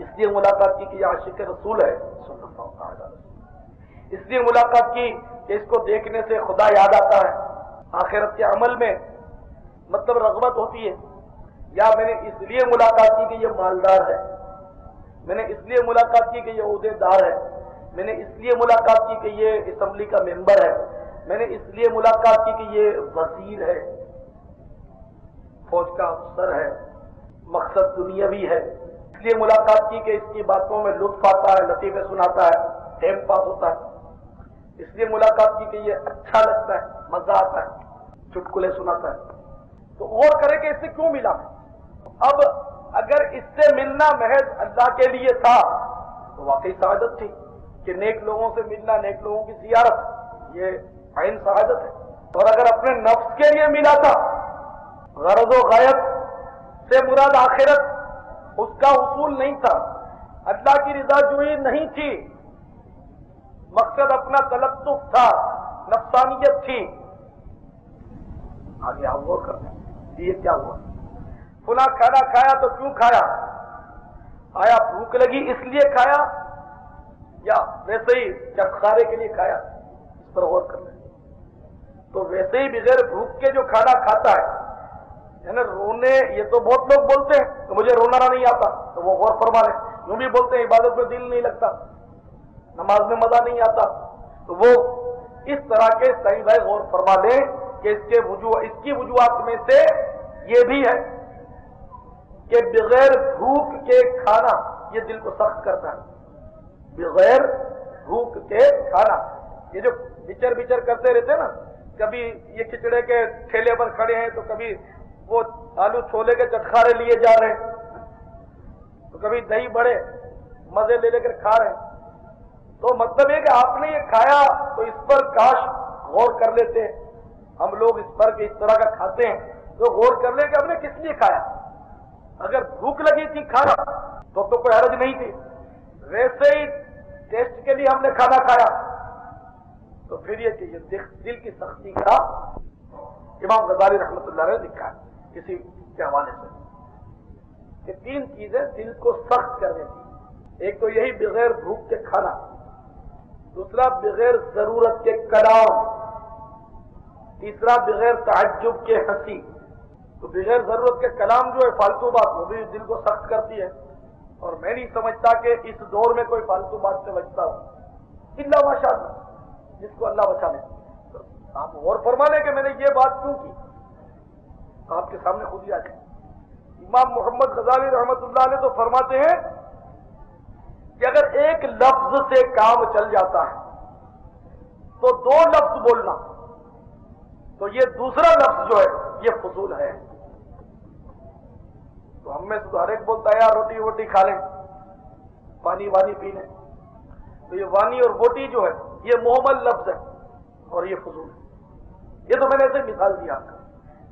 اس لیے ملاقات کی کہ یہ عاشق رسول ہے صلی اللہ علیہ وسلم، اس لیے ملاقات کی کہ اس کو دیکھنے سے خدا یاد آتا ہے، آخرت کے عمل میں مطلب رغبت ہوتی ہے. یا میں نے اس لیے ملاقات کی کہ یہ مالدار ہے، میں نے اس لیے ملاقات کی کہ یہ عہدے دار ہے، میں نے اس لیے ملاقات کی کہ یہ اسمبلی کا ممبر ہے، میں نے اس لیے ملاقات کی کہ یہ وزیر ہے، فوج کا افسر ہے، مقصد دنیاوی ہے، اس لیے ملاقات کی کہ اس کی باتوں میں لطف آتا ہے، لطیفے سناتا ہے، ٹائم پاس ہوتا ہے، اس لیے ملاقات کی کہ یہ اچھا لگتا ہے، مزہ آتا ہے، چٹکلے سناتا ہے. تو غور کرے کہ اس سے کیوں ملا. اب اگر اس سے ملنا محض اللہ کے لیے تھا تو واقعی سعادت تھی کہ نیک لوگوں سے ملنا، نیک لوگوں کی زیارت، یہ عین سعادت ہے. اور اگر اپنے نفس کے لیے ملا تھا، غرض و غایت سے مراد آخرت، اس کا اصول نہیں تھا، اللہ کی رضا جوئی نہیں تھی، مقصد اپنا تلطف تھا، نفسانیت تھی. آگے آپ غور کرتے ہیں یہ کیا ہوا. فلاں کھانا کھایا تو کیوں کھایا، آیا بھوک لگی اس لیے کھایا یا ویسے ہی چٹخارے کے لیے کھایا، اس پر غور کر لیں. تو ویسے ہی بغیر بھوک کے جو کھانا کھاتا ہے نا، رونے، یہ تو بہت لوگ بولتے ہیں کہ مجھے رونا نہیں آتا، تو وہ غور فرما لیں. یوں بھی بولتے ہیں عبادت میں دل نہیں لگتا، نماز میں مزہ نہیں آتا، تو وہ اس طرح کے صحیح بھائی غور فرما لیں کہ اس کی وجوہات میں سے یہ بھی ہے کہ بغیر بھوک کے کھانا یہ دل کو سخت کرتا ہے. بغیر بھوک کے کھانا، یہ جو بچر بچر کرتے رہتے ہیں نا، کبھی یہ کھچڑے کے ٹھیلے پر کھڑے ہیں تو کبھی وہ آلو چھولے کے چٹخارے لیے جا رہے ہیں، تو کبھی دہی بڑے مزے لے کر کھا رہے ہیں. تو مطلب یہ کہ آپ نے یہ کھایا تو اس پر کاش غور کر لیتے. ہم لوگ اس پر کہ اس طرح کا کھاتے ہیں تو غور کر لیں کہ ہم نے کس لیے کھایا. اگر بھوک لگی تھی کھانا تو کوئی حرج نہیں تھی، ویسے ہی ٹیسٹ کے لیے ہم نے کھانا کھایا تو پھر یہ چیز دل کی سختی کا امام غزالی رحمۃ اللہ علیہ نے لکھا ہے کسی کے حوالے سے کہ 3 چیزیں دل کو سخت کرنے کی. ایک تو یہی بغیر بھوک کے کھانا، دوسرا بغیر ضرورت کے کلام، تیسرا بغیر تعجب کے ہنسی. تو بغیر ضرورت کے کلام جو ہے فالتو بات، وہ بھی دل کو سخت کرتی ہے. اور میں نہیں سمجھتا کہ اس دور میں کوئی فالتو بات سے بچتا ہو، الا ماشاء اللہ، جس کو اللہ بچا لے. تو آپ غور فرما لیں کہ میں نے یہ بات کیوں کی، آپ کے سامنے خود ہی آ جائے. امام محمد غزالی رحمت اللہ علیہ تو فرماتے ہیں کہ اگر ایک لفظ سے کام چل جاتا ہے تو 2 لفظ بولنا، تو یہ دوسرا لفظ جو ہے یہ فضول ہے. تو ہم میں سے تو ہر ایک بولتا ہے یار روٹی ووٹی کھا لیں، پانی وانی پی لیں. تو یہ وانی اور بوٹی جو ہے یہ محمل لفظ ہے اور یہ فضول ہے. یہ تو میں نے ایسے مثال دیا آپ کو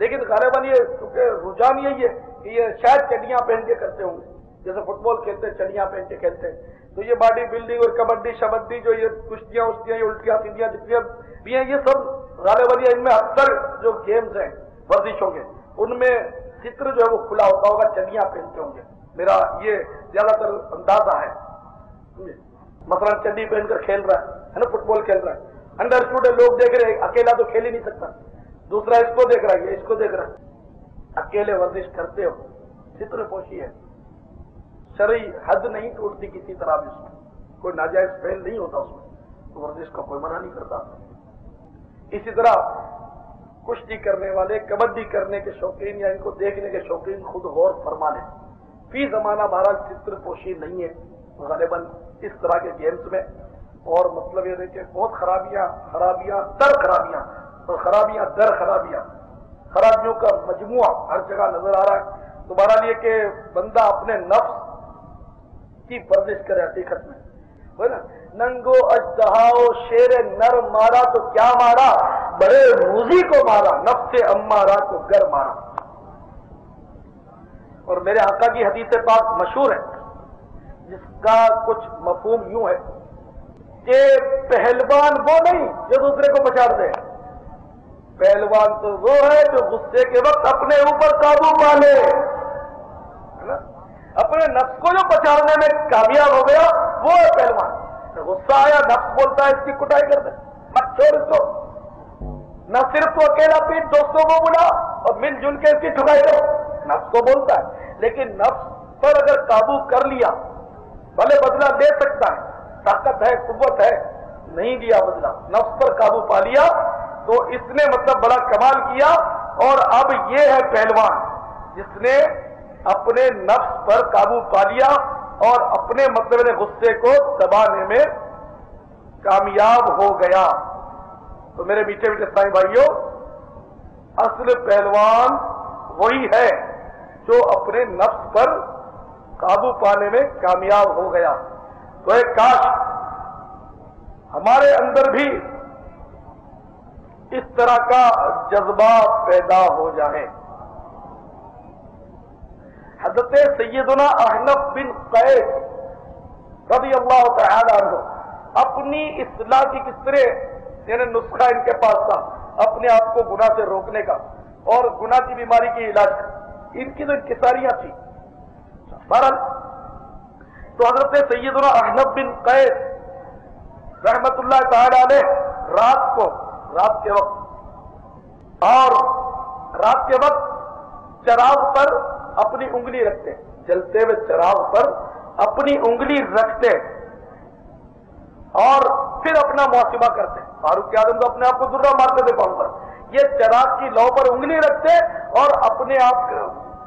لیکن غالباً یہ چونکہ رجحان یہی ہے کہ یہ شاید چڈیاں پہن کے کرتے ہوں گے، جیسے فٹ بال کھیلتے ہیں چڈیاں پہن کے کھیلتے ہیں، تو یہ باڈی بلڈنگ اور کبڈی شبڈی جو یہ کشتیاں اشتیاں یہ الٹیاں سیدھیاں جتنی بھی ہیں، یہ سب غالباً ان میں اکثر جو گیمز ہیں ورزشوں کے ان میں ستر جو ہے وہ کھلا ہوتا ہوگا، چڈیاں پہنتے ہوں گے، میرا یہ زیادہ تر اندازہ ہے۔ مثلا چڈی پہن کر کھیل رہا ہے نا، فٹ بال کھیل رہا ہے، انڈر اسٹوڈنٹ لوگ دیکھ رہے ہیں، اکیلا تو کھیل ہی نہیں سکتا، دوسرا اس کو دیکھ رہا ہے، یہ اس کو دیکھ رہا ہے، اکیلے ورزش کرتے ہو، ستر پوشی ہے، شرعی حد نہیں ٹوٹتی کسی طرح بھی، اس میں کوئی ناجائز فعل نہیں ہوتا، اس میں تو ورزش کا کوئی منع نہیں کرتا۔ اسی طرح کشتی کرنے والے، کبڈی کرنے کے شوقین یا ان کو دیکھنے کے شوقین خود غور فرما لیں، فی زمانہ بہرحال ستر پوشی نہیں ہے غالباً اس طرح کے گیمز میں، اور مطلب یہ ہے کہ بہت خرابیاں در خرابیاں اور خرابیاں در خرابیاں، خرابیوں کا مجموعہ ہر جگہ نظر آ رہا ہے۔ تو بہرحال یہ کہ بندہ اپنے نفس کی ورزش کرے، حقیقت میں ہے نا، ننگو اژدہاؤ شیر نر مارا تو کیا مارا، بڑے موذی کو مارا، نفس امارہ کو گر مارا۔ اور میرے آقا کی حدیث پاک مشہور ہے جس کا کچھ مفہوم یوں ہے کہ پہلوان وہ نہیں جو دوسرے کو پچاڑ دے، پہلوان تو وہ ہے جو غصے کے وقت اپنے اوپر قابو پا لے، اپنے نفس کو جو پچاڑنے میں کامیاب ہو گیا وہ ہے پہلوان۔ غصہ آیا، نفس بولتا ہے اس کی کٹائی کر دے، مت چھوڑ اس کو، نہ صرف تو اکیلا پیٹ، دوستوں کو بلا اور مل جل کے اس کی ٹھکائی کرو، نفس کو بولتا ہے۔ لیکن نفس پر اگر قابو کر لیا، بھلے بدلہ لے سکتا ہے، طاقت ہے، قوت ہے، نہیں لیا بدلہ، نفس پر قابو پا لیا تو اس نے مطلب بڑا کمال کیا، اور اب یہ ہے پہلوان جس نے اپنے نفس پر قابو پا لیا اور اپنے مطلب غصے کو دبانے میں کامیاب ہو گیا۔ تو میرے میٹھے میٹھے اسلامی بھائیوں، اصل پہلوان وہی ہے جو اپنے نفس پر قابو پانے میں کامیاب ہو گیا۔ تو ایک کاش ہمارے اندر بھی اس طرح کا جذبہ پیدا ہو جائے۔ حضرت سیدنا احنف بن قیس رضی اللہ تعالی عنہ اپنی اصلاح کی کس طرح یعنی نسخہ ان کے پاس تھا اپنے آپ کو گناہ سے روکنے کا اور گناہ کی بیماری کی علاج کا، ان کی تو انکساریاں تھیں۔ بہرحال تو حضرت سیدنا احنف بن قیس رحمت اللہ تعالی علیہ رات کے وقت چراغ پر اپنی انگلی رکھتے، جلتے ہوئے چراغ پر اپنی انگلی رکھتے اور پھر اپنا محاسبہ کرتے۔ فاروق اعظم تو اپنے آپ کو درہ مارتے تھے پاؤں پر، یہ چراغ کی لو پر انگلی رکھتے اور اپنے آپ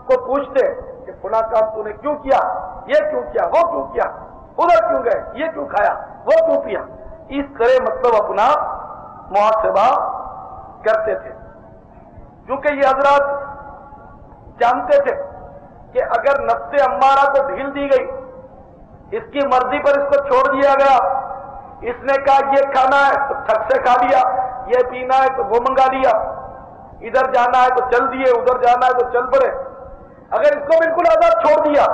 کو پوچھتے کہ فلاں کام تو نے کیوں کیا، یہ کیوں کیا، وہ کیوں کیا، ادھر کیوں گئے، یہ کیوں کھایا، وہ کیوں پیا، اس طرح مطلب اپنا محاسبہ کرتے تھے۔ کیونکہ یہ حضرات جانتے تھے کہ اگر نفس امارہ کو ڈھیل دی گئی، اس کی مرضی پر اس کو چھوڑ دیا گیا، اس نے کہا یہ کھانا ہے تو ٹھک سے کھا لیا، یہ پینا ہے تو وہ منگا لیا، ادھر جانا ہے تو چل دیے، ادھر جانا ہے تو چل پڑے۔ اگر اس کو بالکل آزاد چھوڑ دیا،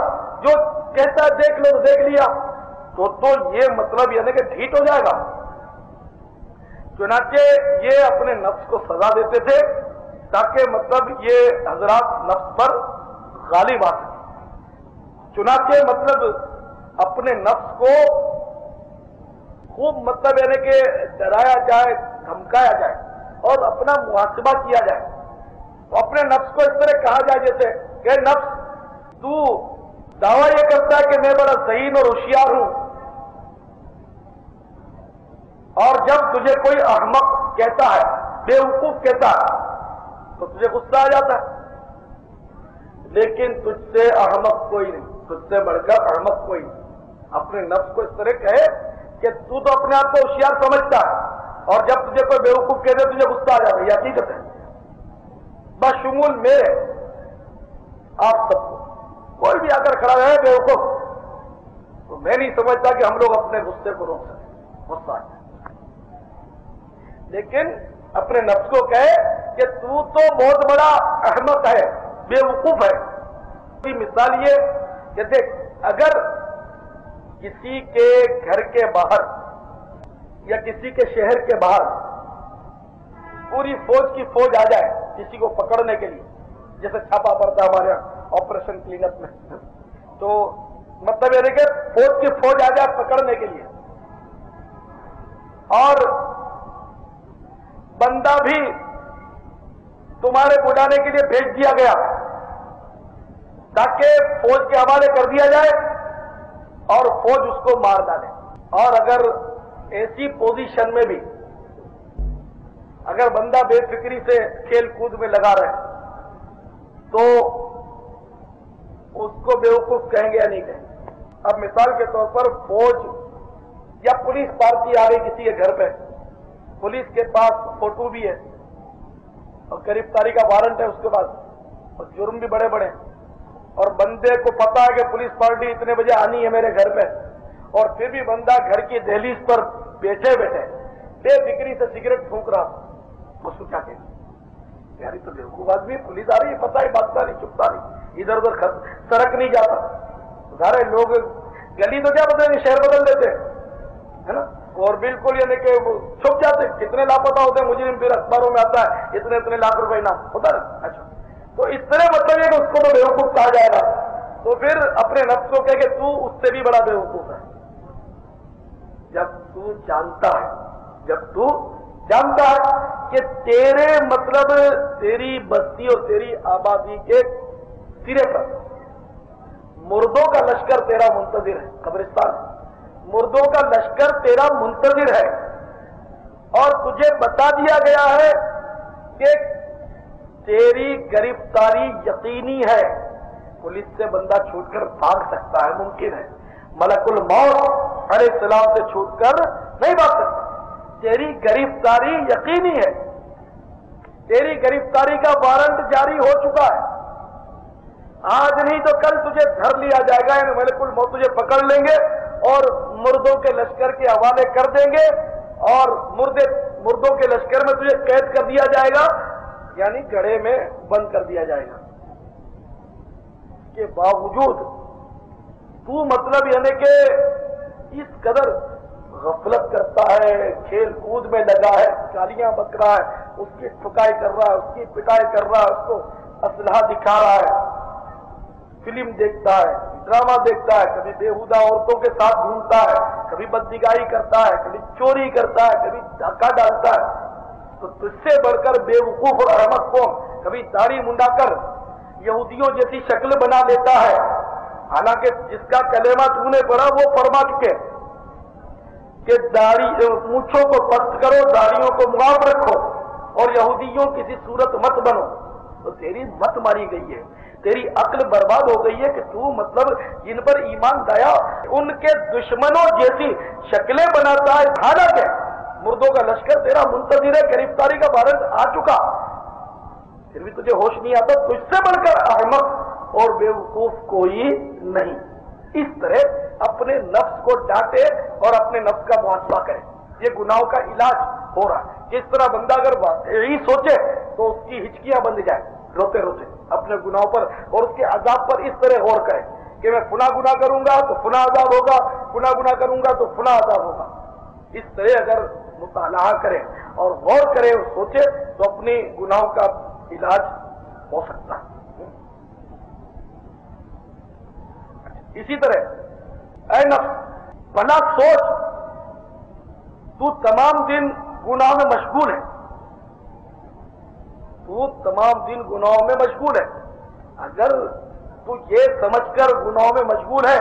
جو کہتا ہے دیکھ لو تو دیکھ لیا، تو یہ مطلب یعنی کہ ڈھیٹ ہو جائے گا۔ چنانچہ یہ اپنے نفس کو سزا دیتے تھے تاکہ مطلب یہ حضرات نفس پر غالب آ سکے۔ چنانچہ مطلب اپنے نفس کو خوب مطلب یعنی کہ ڈرایا جائے، دھمکایا جائے اور اپنا محاسبہ کیا جائے، اپنے نفس کو اس طرح کہا جائے جیسے کہ نفس تو دعویٰ یہ کرتا ہے کہ میں بڑا ذہین اور ہوشیار ہوں، اور جب تجھے کوئی احمق کہتا ہے، بے وقوف کہتا ہے تو تجھے غصہ آ جاتا ہے، لیکن تجھ سے احمق کوئی نہیں، تجھ سے بڑھ کر احمق کوئی نہیں۔ اپنے نفس کو اس طرح کہے کہ تو اپنے آپ کو ہوشیار سمجھتا ہے، اور جب تجھے کوئی بے وقوف کہتے تجھے غصہ آ جاتا ہے، یہ حقیقت ہے۔ بشمول میرے آپ سب کو، کوئی بھی آ کر کھڑا ہے بے وقوف، تو میں نہیں سمجھتا کہ ہم لوگ اپنے غصے کو روک سکیں، غصہ آ جائے۔ لیکن اپنے نفس کو کہے کہ تو بہت بڑا احمق ہے، بے وقوف ہے۔ کی مثال یہ کہ دیکھ، اگر کسی کے گھر کے باہر یا کسی کے شہر کے باہر پوری فوج کی فوج آ جائے کسی کو پکڑنے کے لیے، جیسے چھاپا پڑتا ہے ہمارے یہاں آپریشن کلین اپ میں، تو مطلب یہ ہے کہ فوج کی فوج آ جائے پکڑنے کے لیے، اور بندہ بھی تمہارے بلانے کے لیے بھیج دیا گیا تاکہ فوج کے حوالے کر دیا جائے اور فوج اس کو مار ڈالے۔ اور اگر ایسی پوزیشن میں بھی اگر بندہ بے فکری سے کھیل کود میں لگا رہے تو اس کو بیوقوف کہیں گے یا نہیں کہیں گے؟ اب مثال کے طور پر فوج یا پولیس پارٹی آ گئی کسی کے گھر پہ، پولیس کے پاس فوٹو بھی ہے اور گرفتاری کا وارنٹ ہے اس کے پاس، اور جرم بھی بڑے بڑے، اور بندے کو پتا ہے کہ پولیس پارٹی اتنے بجے آنی ہے میرے گھر پہ، اور پھر بھی بندہ گھر کی دہلیز پر بیٹھے بیٹھے بے فکری سے سگریٹ پھونک رہا، اس کو کیا کہیں؟ یاری تو بیوقوف آدمی، پولیس آ رہی ہے، پتہ ہی بھاگتا نہیں، چھپتا نہیں، ادھر ادھر سڑک نہیں جاتا۔ سارے لوگ گلی تو کیا بدلیں گے، شہر بدل دیتے ہے نا، اور بالکل یعنی کہ چھپ جاتے، کتنے لاپتہ ہوتے ہیں مجرم، پھر اخباروں میں آتا ہے اتنے لاکھ روپے انعام ہوتا ہے۔ اچھا، تو اس طرح مطلب یہ کہ اس کو تو بیوقوف کہا جائے گا، تو پھر اپنے نفس کو کہے کہ تو اس سے بھی بڑا بیوقوف ہے۔ جب تو جانتا ہے کہ تیرے مطلب تیری بستی اور تیری آبادی کے سرے پر مردوں کا لشکر تیرا منتظر ہے، قبرستان مردوں کا لشکر تیرا منتظر ہے، اور تجھے بتا دیا گیا ہے کہ تیری گرفتاری یقینی ہے، پولیس سے بندہ چھوٹ کر بھاگ سکتا ہے، ممکن ہے، ملک الموت علیہ السلام سے چھوٹ کر نہیں بھاگ سکتا، تیری گرفتاری یقینی ہے، تیری گرفتاری کا وارنٹ جاری ہو چکا ہے، آج نہیں تو کل تجھے دھر لیا جائے گا، یعنی ملک الموت تجھے پکڑ لیں گے اور مردوں کے لشکر کے حوالے کر دیں گے، اور مردوں کے لشکر میں تجھے قید کر دیا جائے گا، یعنی گڑھے میں بند کر دیا جائے گا۔ کے باوجود تو مطلب یعنی کہ اس قدر غفلت کرتا ہے، کھیل کود میں لگا ہے، گالیاں بک رہا ہے، اس کی ٹھکائی کر رہا ہے، اس کی پٹائی کر رہا ہے، اس کو اسلحہ دکھا رہا ہے، فلم دیکھتا ہے، ڈرامہ دیکھتا ہے، کبھی بےہودہ عورتوں کے ساتھ گھومتا ہے، کبھی بدنگاہی کرتا ہے، کبھی چوری کرتا ہے، کبھی ڈاکہ ڈالتا ہے، تو تجھ سے بڑھ کر بے وقوف اور احمق قوم کبھی داڑھی منڈا کر یہودیوں جیسی شکل بنا لیتا ہے، حالانکہ جس کا کلمہ تو نے پڑھا وہ فرما چکے کہ داڑھی مونچھوں کو پست کرو، داڑھیوں کو معاف رکھو، اور یہودیوں کسی صورت مت بنو، تو تیری مت ماری گئی ہے، تیری عقل برباد ہو گئی ہے کہ تو مطلب جن پر ایمان لایا ان کے دشمنوں جیسی شکلیں بناتا ہے، حالانکہ مردوں کا لشکر تیرا منتظر ہے، گرفتاری کا وارنٹ آ چکا، پھر بھی تجھے ہوش نہیں آتا، تجھ سے بڑھ کر احمق اور بیوقوف کوئی نہیں۔ اس طرح اپنے نفس کو ڈانٹے اور اپنے نفس کا محاسبہ کرے، یہ گناہوں کا علاج ہو رہا ہے۔ جس طرح بندہ اگر واقعی سوچے تو اس کی ہچکیاں بند جائیں روتے روتے اپنے گناہوں پر، اور اس کے عذاب پر اس طرح غور کرے کہ میں فلاں گناہ کروں گا تو فلاں عذاب ہوگا، فلاں گناہ کروں گا تو فلاں عذاب ہوگا۔ اس طرح اگر مطالعہ کرے اور غور کرے اور سوچے تو اپنی گناہوں کا علاج ہو سکتا ہے۔ اسی طرح اے نفس بھلا سوچ، تو تمام دن گناہ میں مشغول ہے، تو تمام دن گناہوں میں مشغول ہے، اگر تو یہ سمجھ کر گناہوں میں مشغول ہے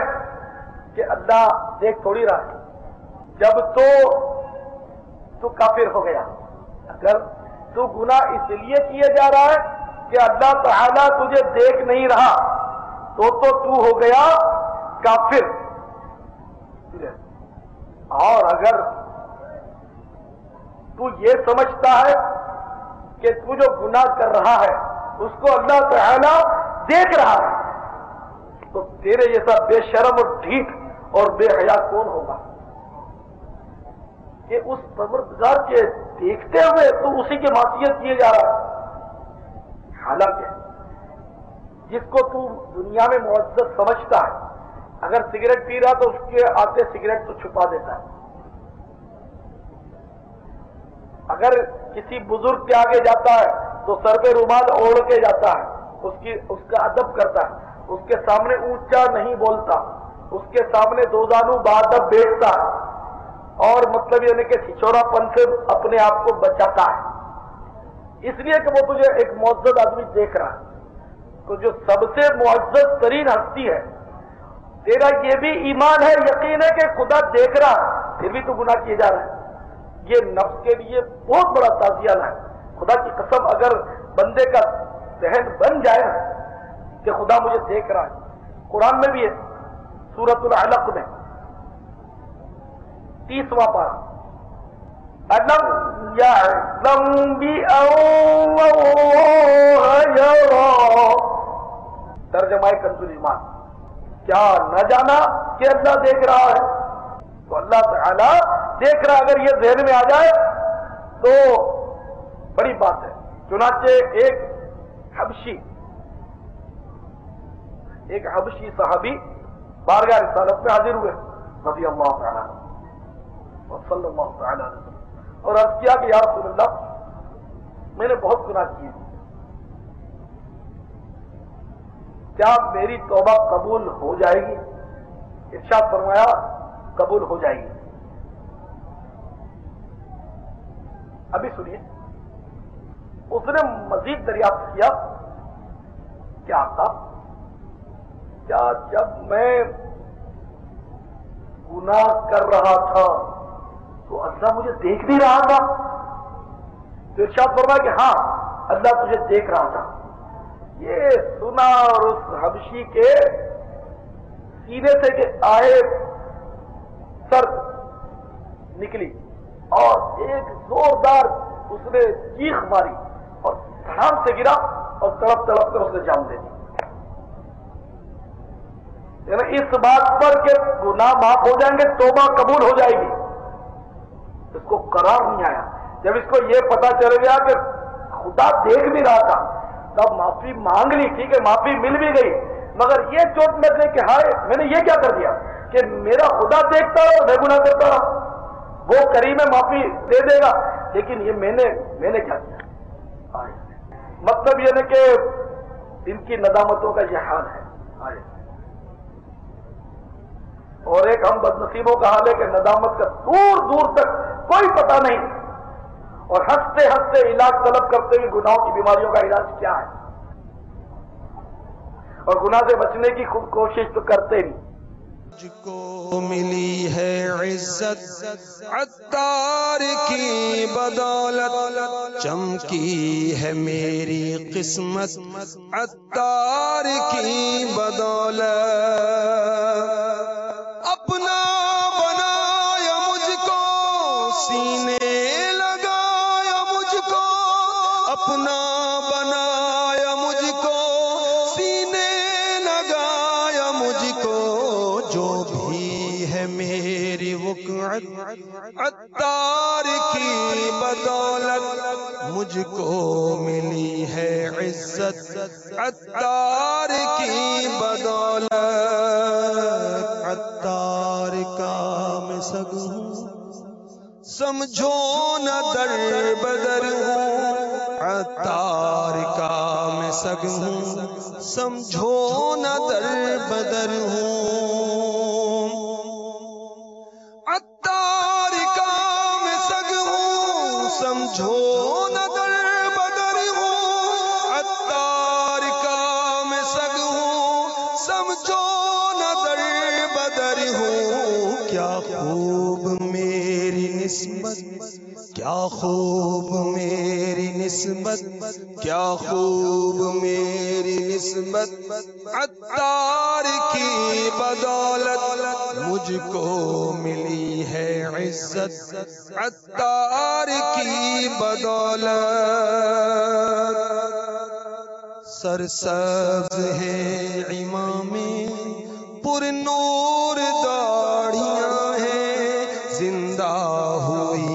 کہ اللہ دیکھ تھوڑی رہا ہے، جب تو کافر ہو گیا، اگر تو گناہ اس لیے کیے جا رہا ہے کہ اللہ تعالیٰ تجھے دیکھ نہیں رہا تو ہو گیا کافر، اور اگر تو یہ سمجھتا ہے کہ تو جو گناہ کر رہا ہے اس کو اللہ تعالیٰ دیکھ رہا ہے تو تیرے جیسا بے شرم اور ڈھیٹ اور بے حیا کون ہوگا؟ کہ اس پروردگار کے دیکھتے ہوئے تو اسی کی معصیت کیے جا رہا ہے. حالانکہ جس کو تو دنیا میں معزز سمجھتا ہے اگر سگریٹ پی رہا تو اس کے آتے سگریٹ تو چھپا دیتا ہے. اگر کسی بزرگ کے آگے جاتا ہے تو سر پہ رومال اوڑھ کے جاتا ہے, اس کا ادب کرتا ہے, اس کے سامنے اونچا نہیں بولتا, اس کے سامنے دو زانو بادب بیٹھتا ہے, اور مطلب یہ کہ چھچورا پن سے اپنے آپ کو بچاتا ہے, اس لیے کہ وہ تجھے ایک معزز آدمی دیکھ رہا ہے. تو جو سب سے معزز ترین ہستی ہے, تیرا یہ بھی ایمان ہے, یقین ہے کہ خدا دیکھ رہا ہے, پھر بھی تو گناہ کیے جا رہا ہے. یہ نفس کے لیے بہت بڑا تعزیہ ہے. خدا کی قسم اگر بندے کا ذہن بن جائے نا کہ خدا مجھے دیکھ رہا ہے. قرآن میں بھی ہے, سورۃ العلق میں 30واں پارہ, أَلَمْ يَعْلَمْ بِأَنَّ اللَّهَ يَرَى. ترجمہ کنز ایمان, کیا نہ جانا کہ اللہ دیکھ رہا ہے؟ تو اللہ تعالی دیکھ رہا. اگر یہ ذہن میں آ جائے تو بڑی بات ہے. چنانچہ ایک حبشی صحابی بارگاہ رسالت میں حاضر ہوئے رضی اللہ تعالی عنہ صلی اللہ تعالی علیہ وسلم, اور عرض کیا کہ یا رسول اللہ میں نے بہت گناہ کیے, کیا میری توبہ قبول ہو جائے گی؟ ارشاد فرمایا قبول ہو جائے گی. ابھی سنیے, اس نے مزید دریافت کیا کہ آقا کیا جب میں گناہ کر رہا تھا تو اللہ مجھے دیکھ نہیں رہا تھا؟ تو ارشاد فرمایا کہ ہاں اللہ تجھے دیکھ رہا تھا. یہ سنا اور اس حبشی کے سینے سے کہ آئے سر نکلی اور ایک زوردار اس نے چیخ ماری اور دھڑام سے گرا اور تڑپ تڑپ کر اس نے جان دے دی. یعنی اس بات پر کہ گناہ معاف ہو جائیں گے, توبہ قبول ہو جائے گی, اس کو قرار نہیں آیا. جب اس کو یہ پتا چل گیا کہ خدا دیکھ بھی رہا تھا تب معافی مانگ لی, ٹھیک ہے معافی مل بھی گئی, مگر یہ چوٹ لگ گئی کہ ہائے میں نے یہ کیا کر دیا کہ میرا خدا دیکھتا ہے اور میں گناہ کرتا رہا. وہ کریم ہے معافی دے دے گا, لیکن یہ میں نے کیا کیا. مطلب یہ نہیں کہ ان کی ندامتوں کا یہ حال ہے. اور ایک ہم بدنصیبوں کا حال ہے کہ ندامت کا دور دور تک کوئی پتہ نہیں, اور ہنستے ہنستے علاج طلب کرتے ہوئے گناہوں کی بیماریوں کا علاج کیا ہے, اور گناہ سے بچنے کی خود کوشش تو کرتے نہیں. مجھ کو ملی ہے عزت عطار کی بدولت, چمکی ہے میری قسمت عطار کی بدولت. اپنا بنایا مجھ کو, سینے لگایا مجھ کو, اپنا بنایا مجھ کو, سینے لگایا مجھ کو, جو بھی ہے میری وقعت عطار کی بدولت. مجھ کو ملی ہے عزت عطار کی بدولت. عطار کا میں سگ ہوں, سمجھو نہ در بدر ہوں. عطار کا میں سگ ہوں, سمجھو نہ در بدر ہوں. عطار کا میں سگ ہوں, سمجھو نہ در بدر ہوں. عطار کا میں سگ ہوں, سمجھو نہ در بدر ہوں. کیا خوب میری نسبت, کیا خوب میری نسبت, کیا خوب میری نسبت عطار کی بدولت. مجھ کو ملی ہے عزت عطار کی بدولت. سرسبز ہے امام پر نور داڑھیاں ہیں, زندہ ہوئی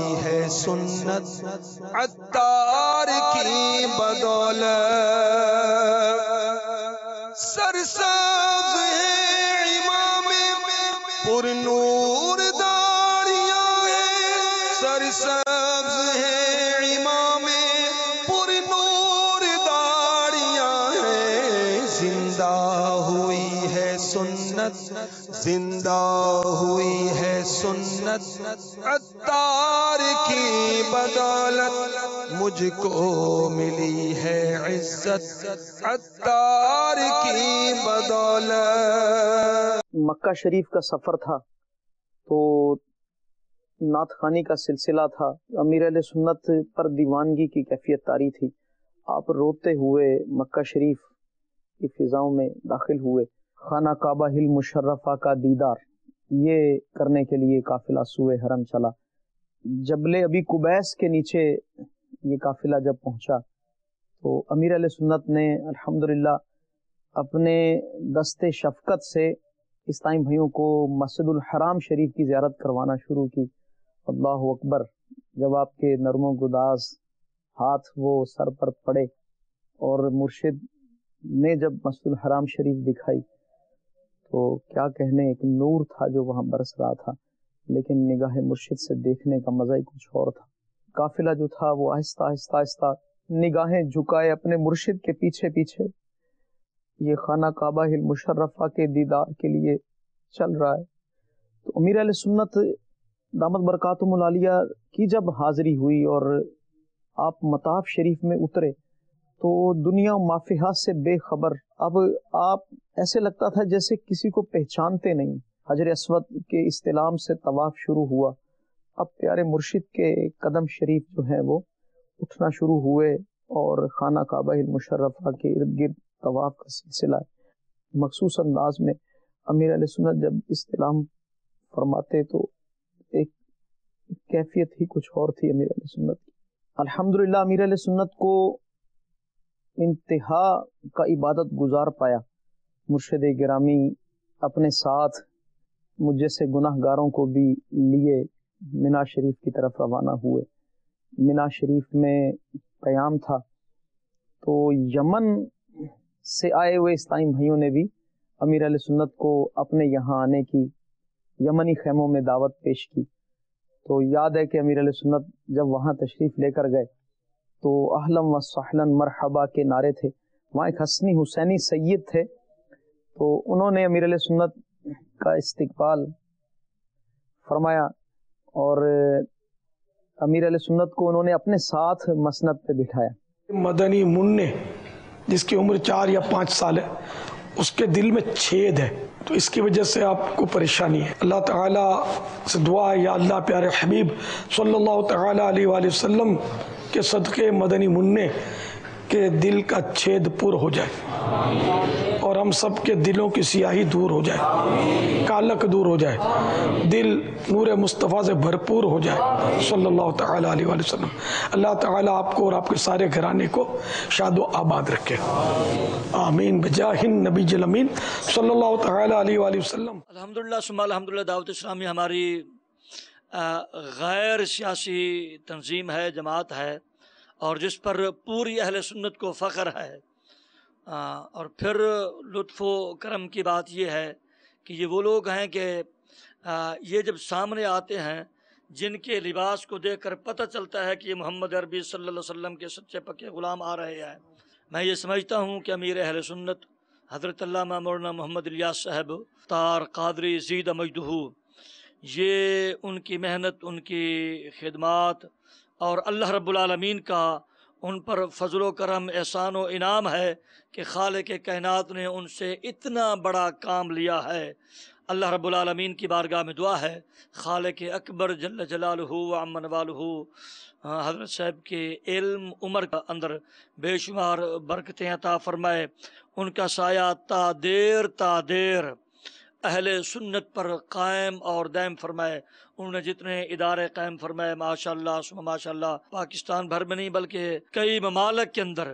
عطار کی بدولت سرسبز ہے امام پر نور داڑیاں ہیں سرسبز ہے امام پر نور داڑیاں ہیں زندہ ہوئی ہے سنت زندہ ہوئی ہے سنت عطار کی بدولت مجھ کو ملی ہے عزت عطار کی بدولت۔ مکہ شریف کا سفر تھا تو نعت خوانی کا سلسلہ تھا، امیر اہل سنت پر دیوانگی کی کیفیت طاری تھی، آپ روتے ہوئے مکہ شریف کی فضاؤں میں داخل ہوئے، خانہ کعبہ المشرفہ کا دیدار یہ کرنے کے لیے قافلہ سوئے حرم چلا۔ جبل ابی قبیس کے نیچے یہ قافلہ جب پہنچا تو امیر اہل سنت نے الحمدللہ اپنے دست شفقت سے اسلامی بھائیوں کو مسجد الحرام شریف کی زیارت کروانا شروع کی۔ اللہ اکبر، جب آپ کے نرم و گداز ہاتھ وہ سر پر پڑے اور مرشد نے جب مسجد الحرام شریف دکھائی تو کیا کہنے، ایک نور تھا جو وہاں برس رہا تھا، لیکن نگاہ مرشد سے دیکھنے کا مزہ ہی کچھ اور تھا۔ قافلہ جو تھا وہ آہستہ آہستہ آہستہ نگاہیں جھکائے اپنے مرشد کے پیچھے پیچھے یہ خانہ کعبہ المشرفہ کے دیدار کے لیے چل رہا ہے۔ تو امیر اہل سنت دامت برکاتہم العالیہ کی جب حاضری ہوئی اور آپ مطاف شریف میں اترے تو دنیا و مافیہا سے بے خبر، اب آپ ایسے لگتا تھا جیسے کسی کو پہچانتے نہیں۔ حجر اسود کے استلام سے طواف شروع ہوا، اب پیارے مرشد کے قدم شریف جو ہیں وہ اٹھنا شروع ہوئے اور خانہ کعبہ المشرفہ کے ارد گرد طواف کا سلسلہ ہے۔ مخصوص انداز میں امیر علیہ سنت جب استلام فرماتے تو ایک کیفیت ہی کچھ اور تھی امیر علیہ سنت کی۔ الحمدللہ امیر علیہ سنت کو انتہا کا عبادت گزار پایا۔ مرشد گرامی اپنے ساتھ مجھ جیسے گناہ گاروں کو بھی لیے مینا شریف کی طرف روانہ ہوئے۔ مینا شریف میں قیام تھا تو یمن سے آئے ہوئے اسلامی بھائیوں نے بھی امیر علیہ سنت کو اپنے یہاں آنے کی یمنی خیموں میں دعوت پیش کی۔ تو یاد ہے کہ امیر علیہ سنت جب وہاں تشریف لے کر گئے تو اہلم و سہلن مرحبا کے نعرے تھے، وہاں ایک حسنی حسینی سید تھے تو انہوں نے امیر علیہ سنت کا استقبال فرمایا اور امیر علیہ سنت کو انہوں نے اپنے ساتھ مسند پہ بٹھایا۔ مدنی منع جس کی عمر 4 یا 5 سال ہے، اس کے دل میں چھید ہے، تو اس کی وجہ سے آپ کو پریشانی ہے۔ اللہ تعالیٰ سے دعا ہے، یا اللہ پیارے حبیب صلی اللہ تعالیٰ علیہ وآلہ وسلم کے صدقے مدنی منع کے دل کا چھید پر ہو جائے اور ہم سب کے دلوں کی سیاہی دور ہو جائے، کالک دور ہو جائے، دل نور مصطفیٰ سے بھرپور ہو جائے صلی اللہ تعالیٰ علیہ وآلہ وسلم۔ اللہ تعالیٰ آپ کو اور آپ کے سارے گھرانے کو شاد و آباد رکھے، آمین بجاہ النبی الامین صلی اللہ تعالیٰ علیہ وآلہ وسلم۔ الحمدللہ ثم الحمدللہ دعوت اسلامی ہماری غیر سیاسی تنظیم ہے، جماعت ہے، اور جس پر پوری اہل سنت کو فخر ہے۔ اور پھر لطف و کرم کی بات یہ ہے کہ یہ وہ لوگ ہیں کہ یہ جب سامنے آتے ہیں جن کے لباس کو دیکھ کر پتہ چلتا ہے کہ یہ محمد عربی صلی اللہ علیہ وسلم کے سچے پکے غلام آ رہے ہیں، میں یہ سمجھتا ہوں کہ امیر اہل سنت حضرت علامہ مولانا محمد الیاس صاحب تار قادری زید مجدہ، یہ ان کی محنت، ان کی خدمات اور اللہ رب العالمین کا ان پر فضل و کرم، احسان و انعام ہے کہ خالق کائنات نے ان سے اتنا بڑا کام لیا ہے۔ اللہ رب العالمین کی بارگاہ میں دعا ہے خالق اکبر جل جلالہ و عم نوالہ حضرت صاحب کے علم عمر کا اندر بے شمار برکتیں عطا فرمائے، ان کا سایہ تا دیر اہل سنت پر قائم اور دائم فرمائے۔ انہوں نے جتنے ادارے قائم فرمائے ماشاءاللہ ثم ماشاءاللہ، پاکستان بھر میں نہیں بلکہ کئی ممالک کے اندر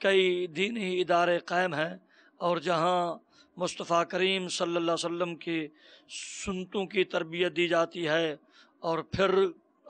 کئی دینی ادارے قائم ہیں، اور جہاں مصطفیٰ کریم صلی اللہ علیہ وسلم کی سنتوں کی تربیت دی جاتی ہے اور پھر